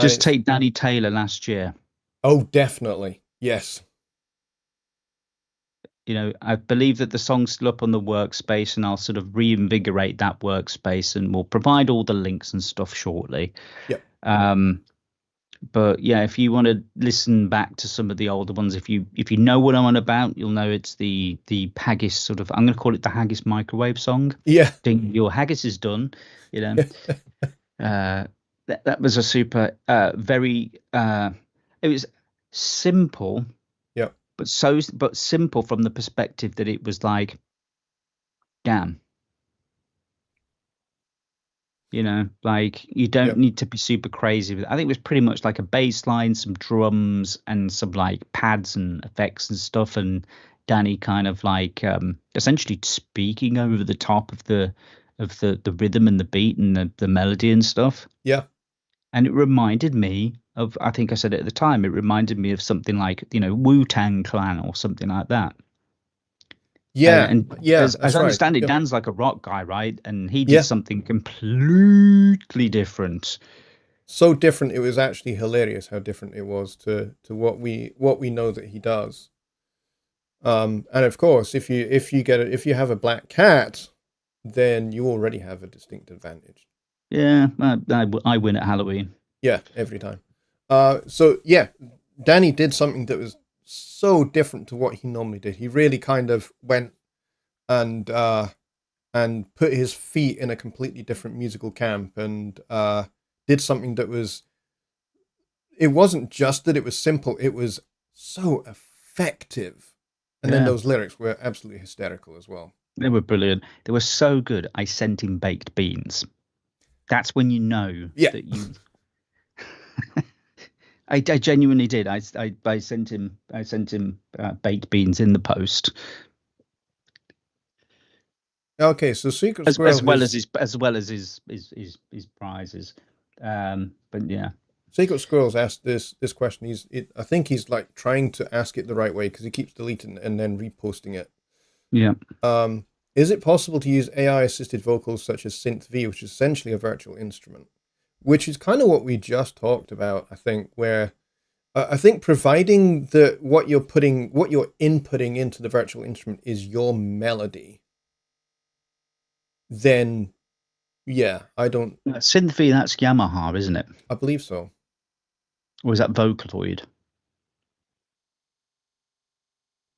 Just take Danny Taylor last year. Oh, definitely. Yes. I believe that the song's still up on the workspace, and I'll sort of reinvigorate that workspace, and we'll provide all the links and stuff shortly. Yep. But yeah, if you want to listen back to some of the older ones, if you know what I'm on about, you'll know it's the haggis sort of. I'm going to call it the haggis microwave song. Yeah. Ding, your haggis is done. That was a super very. It was simple. Yeah. But simple from the perspective that it was like, damn. Like you don't need to be super crazy with it. I think it was pretty much like a bass line, some drums, and some like pads and effects and stuff, and Danny kind of like essentially speaking over the top of the rhythm and the beat and the melody and stuff. Yeah. And it reminded me of, I think I said it at the time, it reminded me of something like, Wu-Tang Clan or something like that. Yeah. As I understand it, Yep. Dan's like a rock guy, right? And he did something completely different. So different, it was actually hilarious how different it was to what we know that he does. And of course, if you have a black cat, then you already have a distinct advantage. Yeah, I win at Halloween. Yeah, every time. So yeah, Danny did something that was so different to what he normally did. He really kind of went and put his feet in a completely different musical camp, and did something that was. It wasn't just that it was simple; it was so effective. And then those lyrics were absolutely hysterical as well. They were brilliant. They were so good. I sent him baked beans. That's when you know that you. I genuinely did. I sent him baked beans in the post. Okay, so Secret Squirrel as well as his prizes. But yeah. Secret Squirrel's asked this question. I think he's like trying to ask it the right way because he keeps deleting and then reposting it. Yeah. Is it possible to use AI-assisted vocals such as Synth V, which is essentially a virtual instrument? Which is kind of what we just talked about, I think, where I think providing that what you're inputting into the virtual instrument is your melody, then yeah, I don't. Synthesy, that's Yamaha, isn't it? I believe so. Or is that Vocaloid?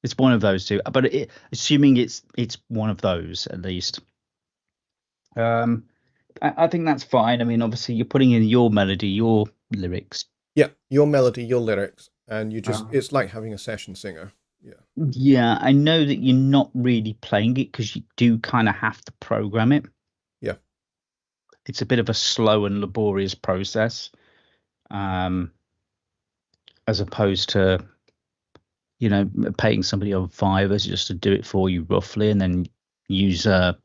It's one of those two, but assuming it's one of those at least. Um, I think that's fine. I mean, obviously, you're putting in your melody, your lyrics. Yeah, your melody, your lyrics, and you just, Um, it's like having a session singer. Yeah. yeah, I know that you're not really playing it because you do kind of have to program it. Yeah. It's a bit of a slow and laborious process, um, as opposed to, paying somebody on Fiverr just to do it for you roughly, and then use an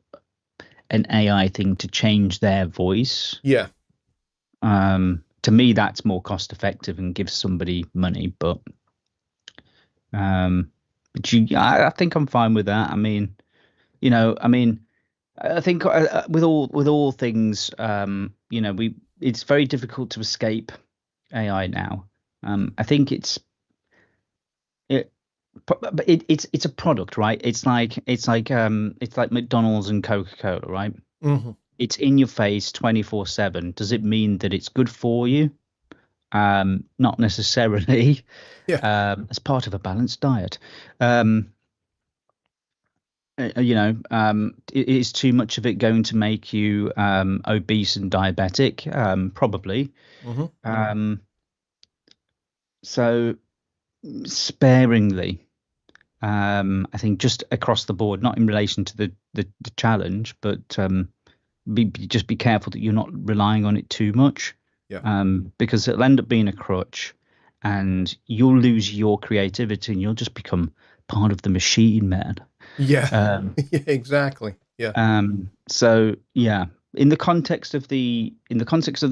AI thing to change their voice. Yeah. To me, that's more cost effective and gives somebody money. I think I'm fine with that. I mean, I think with all things, it's very difficult to escape AI now. I think it, but it's a product, right? It's like McDonald's and Coca-Cola, right? Hmm. It's in your face 24/7. Does it mean that it's good for you? Not necessarily. Yeah. As part of a balanced diet. Um, is too much of it going to make you obese and diabetic? Probably. Hmm. Um, so sparingly, I think just across the board, not in relation to the challenge, but just be careful that you're not relying on it too much, Yeah. because it'll end up being a crutch, and you'll lose your creativity, and you'll just become part of the machine, man. Yeah. Um, Yeah. Exactly. Yeah. so yeah, in the context of the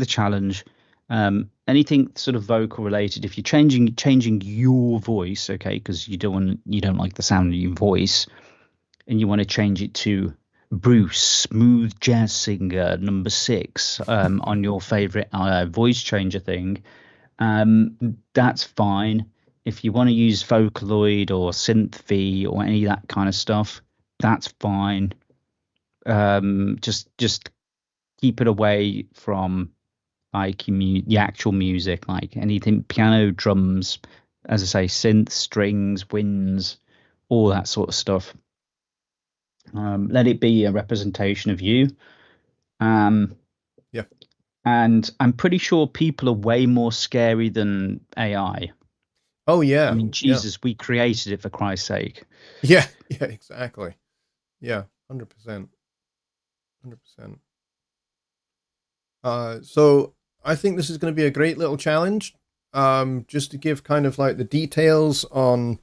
challenge, anything sort of vocal related, if you're changing your voice, okay, because you don't like the sound of your voice, and you want to change it to Bruce, smooth jazz singer number 6, on your favorite voice changer thing, that's fine. If you want to use Vocaloid or Synth or any of that kind of stuff, that's fine. Just keep it away from like the actual music, like anything piano, drums, as I say, synth, strings, winds, all that sort of stuff. Let it be a representation of you. Um, Yeah. and I'm pretty sure people are way more scary than AI. Oh I yeah. mean, Yeah. Jesus, we created it for Christ's sake. Yeah. Yeah. Exactly. Yeah. 100%. 100%. So I think this is going to be a great little challenge. Just to give kind of like the details on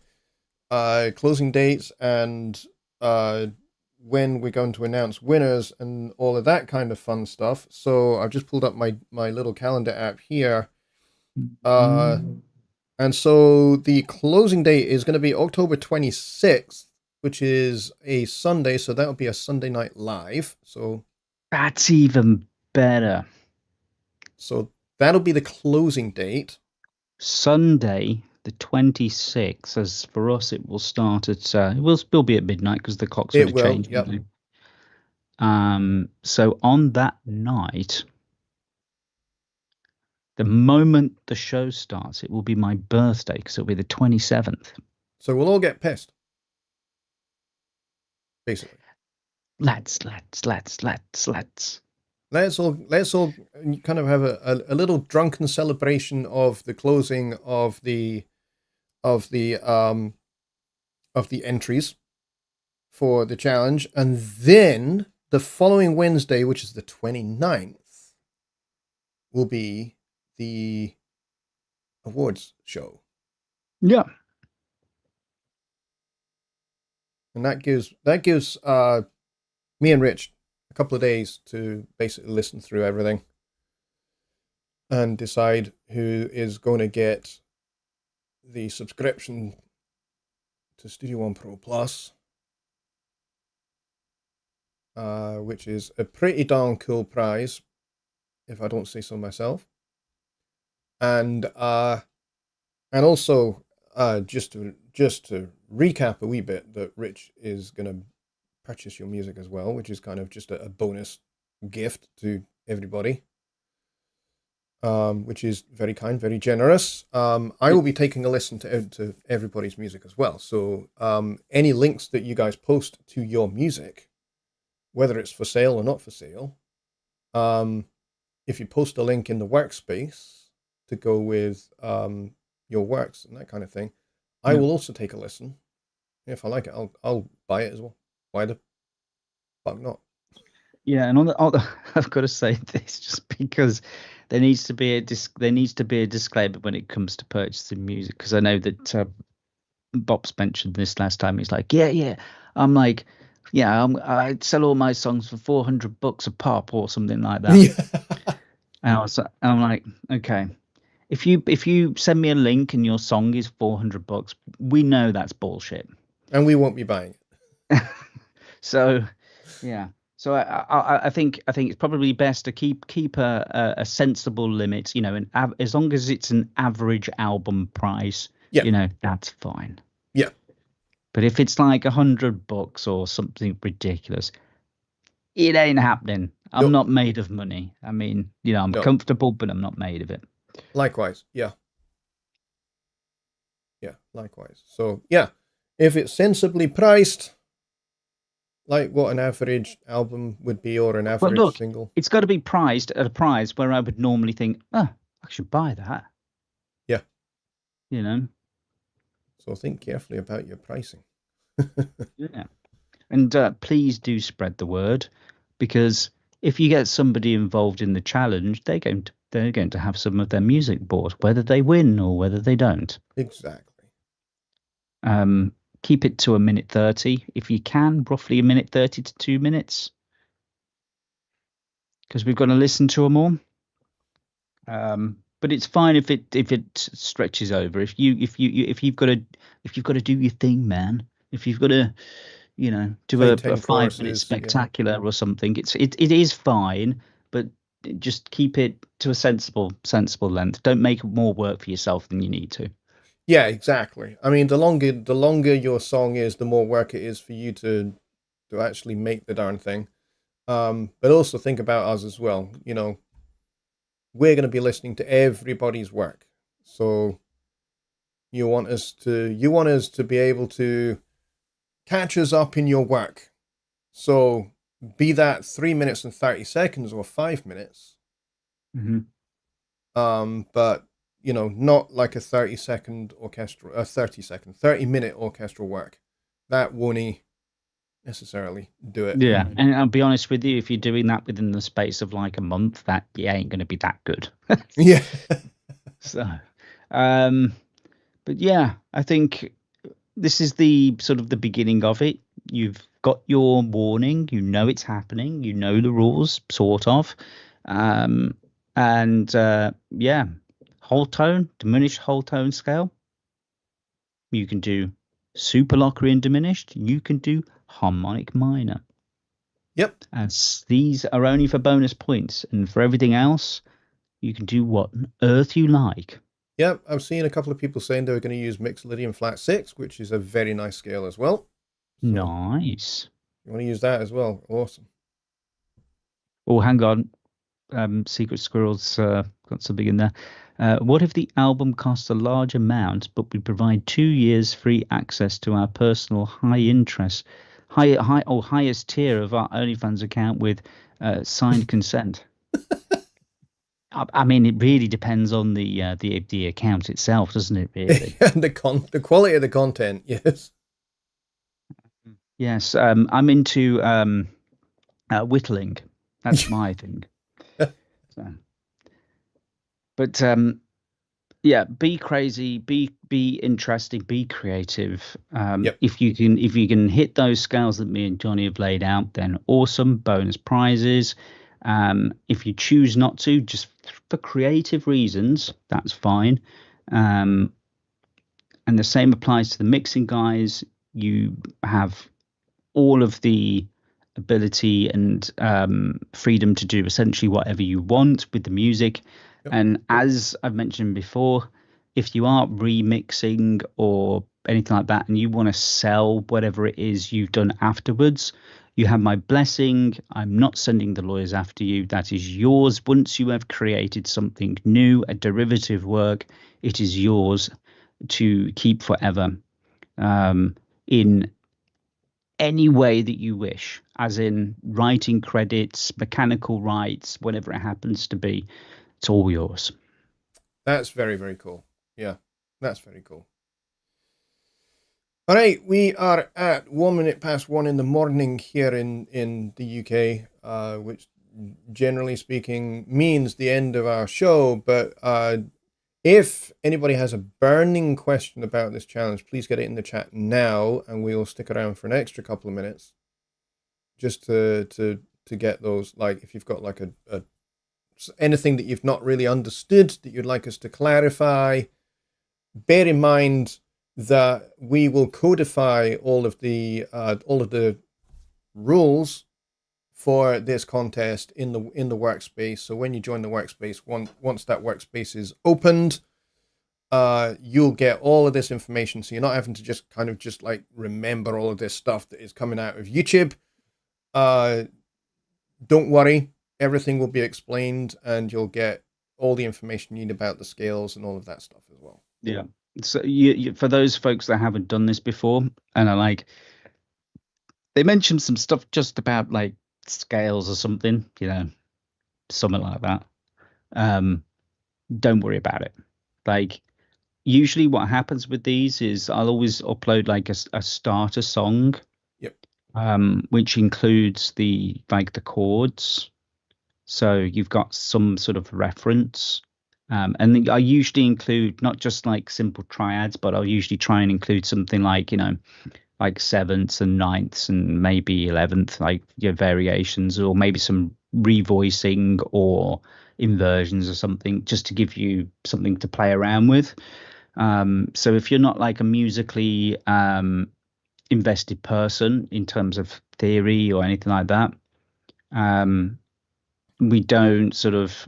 closing dates and uh, when we're going to announce winners and all of that kind of fun stuff. So I've just pulled up my little calendar app here. Uh, and so the closing date is going to be October 26th, which is a Sunday. So that'll be a Sunday night live. That's even better. So that'll be the closing date. Sunday, the 26th, as for us, it will start at, it will still be at midnight because the clocks would It have will. changed, Yep. wouldn't they? So on that night, the moment the show starts, it will be my birthday because it'll be the 27th. So we'll all get pissed, basically. Let's. Let's all kind of have a little drunken celebration of the closing of the um of the entries for the challenge, and then the following Wednesday, which is the 29th, will be the awards show. Yeah. And that gives me and Rich a couple of days to basically listen through everything and decide who is going to get the subscription to Studio One Pro Plus, which is a pretty darn cool prize, if I don't say so myself. And And also, just to recap a wee bit, that Rich is going to purchase your music as well, which is kind of just a bonus gift to everybody, which is very kind, very generous. I will be taking a listen to everybody's music as well. So any links that you guys post to your music, whether it's for sale or not for sale, um, if you post a link in the workspace to go with your works and that kind of thing, I Yeah. will also take a listen. If I like it, I'll buy it as well. Why the fuck not? Yeah, and on the I've got to say this just because there needs to be a disclaimer when it comes to purchasing music, because I know that Bob's mentioned this last time. He's like, yeah. I'm like, yeah, I sell all my songs for $400 a pop or something like that. Yeah, I'm like, okay, if you send me a link and your song is $400, we know that's bullshit. and we won't be buying it. So yeah. So I think it's probably best to keep a sensible limit, as long as it's an average album price, Yeah, that's fine. yeah, But if it's like $100 or something ridiculous, it ain't happening. I'm no, not made of money. I mean, I'm no. comfortable, but I'm not made of it. Likewise, yeah, yeah, likewise. So yeah, if it's sensibly priced, like what an average album would be or an But average look, single, it's got to be priced at a price where I would normally think, oh, I should buy that, yeah. you know? So think carefully about your pricing. Yeah. And please do spread the word, because if you get somebody involved in the challenge, they're going to have some of their music bought, whether they win or whether they don't. Exactly. Keep it to a minute 30 if you can, roughly a minute 30 to 2 minutes, because we've got to listen to them all. But it's fine if it stretches over. If you've got to do your thing, man. If you've got to do Play a 10 5 minute choruses. Yeah. spectacular or something. It is fine, but just keep it to a sensible length. Don't make more work for yourself than you need to. Yeah, exactly. I mean, the longer your song is, the more work it is for you to actually make the darn thing. But also think about us as well. We're going to be listening to everybody's work. So you want us to be able to catch us up in your work. So be that 3 minutes and 30 seconds or 5 minutes. Hmm. But not like a 30-second orchestral, 30-minute orchestral work. That won't necessarily do it. Yeah, and I'll be honest with you, if you're doing that within the space of like a month, that ain't going to be that good. Yeah. So, um, but yeah, I think this is the sort of the beginning of it. You've got your warning, it's happening, the rules, sort of. Um, and yeah, whole tone, diminished whole tone scale. You can do super Locrian diminished, you can do harmonic minor. Yep. As these are only for bonus points, and for everything else, you can do what on earth you like. Yep. I've seen a couple of people saying they were going to use Mixolydian flat 6, which is a very nice scale as well. So Nice. you want to use that as well. Awesome. Oh, hang on. Secret Squirrel's got something in there. What if the album costs a large amount, but we provide 2 years free access to our personal highest tier of our OnlyFans account with signed consent? I mean, it really depends on the account itself, doesn't it? Really. And the quality of the content, yes. Yes. I'm into whittling. That's my thing. So, but yeah, be crazy, be interesting, be creative. Yep. If you can hit those scales that me and Johnny have laid out, then awesome, bonus prizes. If you choose not to, just for creative reasons, that's fine. And the same applies to the mixing guys. You have all of the ability and freedom to do essentially whatever you want with the music. Yep. And as I've mentioned before, if you are remixing or anything like that and you want to sell whatever it is you've done afterwards, you have my blessing. I'm not sending the lawyers after you. That is yours. Once you have created something new, a derivative work, it is yours to keep forever, in any way that you wish, as in writing credits, mechanical rights, whatever it happens to be. It's all yours. That's very, very cool. Yeah, that's very cool. All right, we are at 1 minute past 1 in the morning here in the UK, which generally speaking means the end of our show. But if anybody has a burning question about this challenge, please get it in the chat now, and we'll stick around for an extra couple of minutes just to get those. Like, if you've got like a anything that you've not really understood that you'd like us to clarify, bear in mind that we will codify all of the rules for this contest in the workspace. So when you join the workspace, once that workspace is opened, you'll get all of this information. So you're not having to just kind of just like remember all of this stuff that is coming out of YouTube. Don't worry, everything will be explained, and you'll get all the information you need about the scales and all of that stuff as well. Yeah. So you, for those folks that haven't done this before and are like, they mentioned some stuff just about like scales or something, something like that. Don't worry about it. Like, usually what happens with these is I'll always upload like a starter song. Yep. Which includes the chords. So you've got some sort of reference. And I usually include not just like simple triads, but I'll usually try and include something like, like sevenths and ninths and maybe 11th, like variations, or maybe some revoicing or inversions or something, just to give you something to play around with. So if you're not like a musically invested person in terms of theory or anything like that, we don't sort of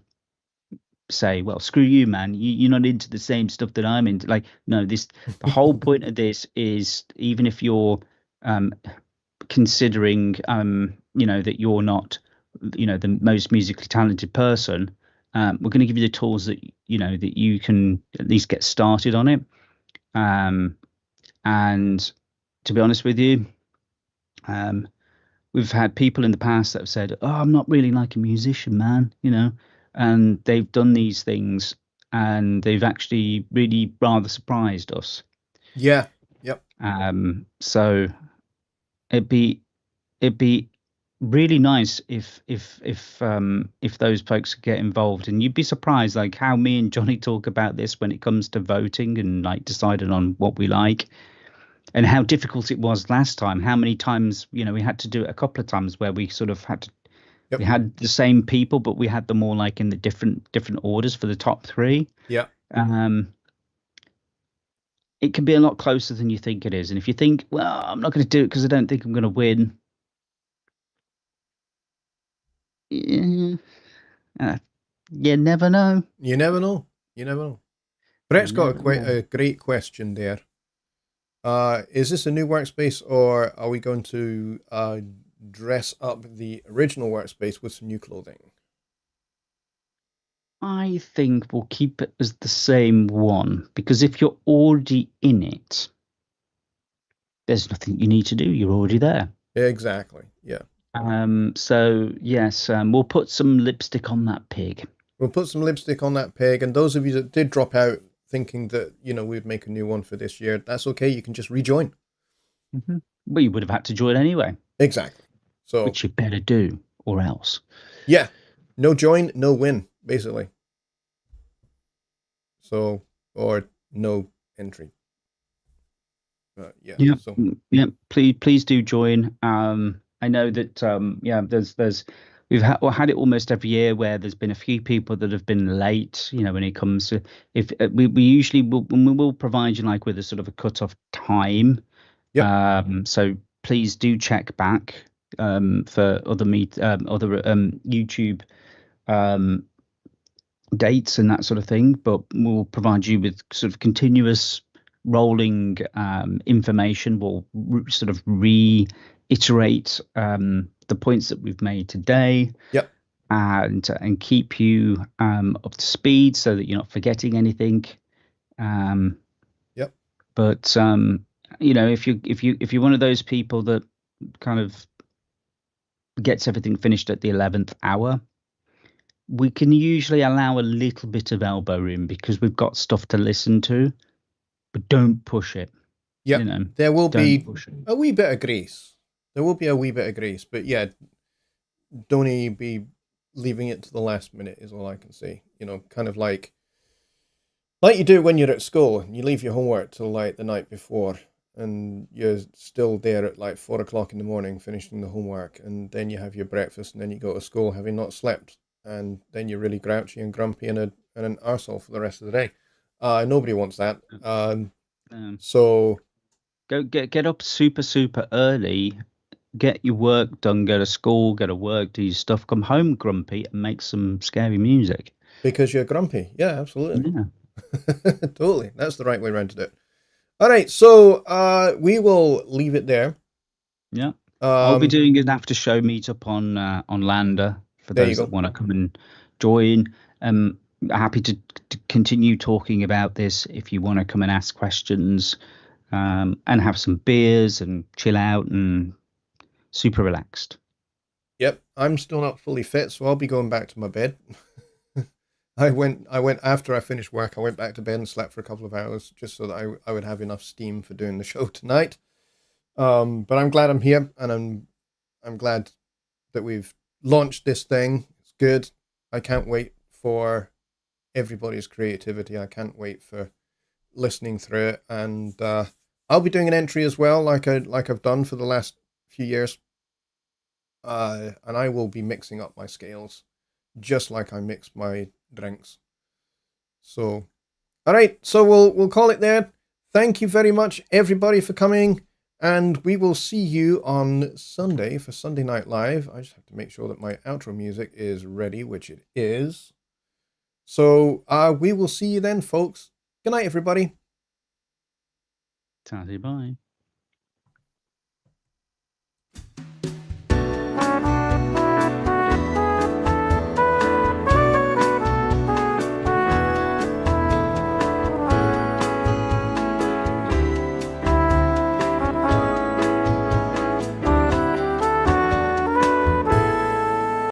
say, well, screw you, man, you're not into the same stuff that I'm into. Like, no, the whole point of this is, even if you're considering that you're not the most musically talented person, we're going to give you the tools that that you can at least get started on it. And to be honest with you, we've had people in the past that have said, oh, I'm not really like a musician, man, and they've done these things and they've actually really rather surprised us. Yeah. Yep. So it'd be really nice if those folks could get involved, and you'd be surprised like how me and Jonny talk about this when it comes to voting and like deciding on what we like, and how difficult it was last time. How many times we had to do it a couple of times where we sort of had to. Yep. We had the same people, but we had them all like in the different orders for the top three. Yeah. It can be a lot closer than you think it is, and if you think, well, I'm not going to do it because I don't think I'm going to win. Yeah. You never know. You never know. You never know. Brett's got a great question there. Is this a new workspace, or are we going to dress up the original workspace with some new clothing? I think we'll keep it as the same one, because if you're already in it, there's nothing you need to do. You're already there. Exactly. Yeah. So yes, we'll put some lipstick on that pig. We'll put some lipstick on that pig. And those of you that did drop out thinking that, we'd make a new one for this year, that's okay. You can just rejoin. Mm-hmm. Well, you would have had to join anyway. Exactly. So, which you better do, or else. Yeah. No join, no win, basically. So, or no entry. Yeah. Yeah. So. Yeah. Please do join. I know that there's we've had it almost every year where there's been a few people that have been late. When it comes to, if we usually will provide you like with a sort of a cut-off time. Yeah. So please do check back for other YouTube dates and that sort of thing, but we'll provide you with sort of continuous rolling information. We'll sort of reiterate the points that we've made today, Yep. and keep you up to speed so that you're not forgetting anything. Yep. But if you're one of those people that kind of gets everything finished at the 11th hour, we can usually allow a little bit of elbow room because we've got stuff to listen to, but don't push it. Yep. There will Don't be push it. a wee bit of grace. There will be a wee bit of grace, but yeah, don't be leaving it to the last minute is all I can say. Kind of like you do when you're at school and you leave your homework till like the night before and you're still there at like 4 o'clock in the morning finishing the homework, and then you have your breakfast and then you go to school having not slept, and then you're really grouchy and grumpy and an arsehole for the rest of the day. Nobody wants that. So get up super early, get your work done, go to school, go to work, do your stuff, come home grumpy, and make some scary music. because you're grumpy. Yeah, absolutely. Yeah. Totally. That's the right way around to do it. All right, so we will leave it there. Yeah. I'll be doing an after show meetup on Lander for There you those go. that want to come and join. Happy to continue talking about this if you want to come and ask questions, and have some beers and chill out and super relaxed. Yep, I'm still not fully fit, so I'll be going back to my bed. I went after I finished work. I went back to bed and slept for a couple of hours just so that I would have enough steam for doing the show tonight. But I'm glad I'm here, and I'm glad that we've launched this thing. It's good. I can't wait for everybody's creativity. I can't wait for listening through it, and I'll be doing an entry as well, like I've done for the last few years. And I will be mixing up my scales just like I mix my drinks. So, all right, so we'll call it there. Thank you very much, everybody, for coming, and we will see you on Sunday for Sunday Night Live. I just have to make sure that my outro music is ready, which it is. So, we will see you then, folks. Good night, everybody. Bye.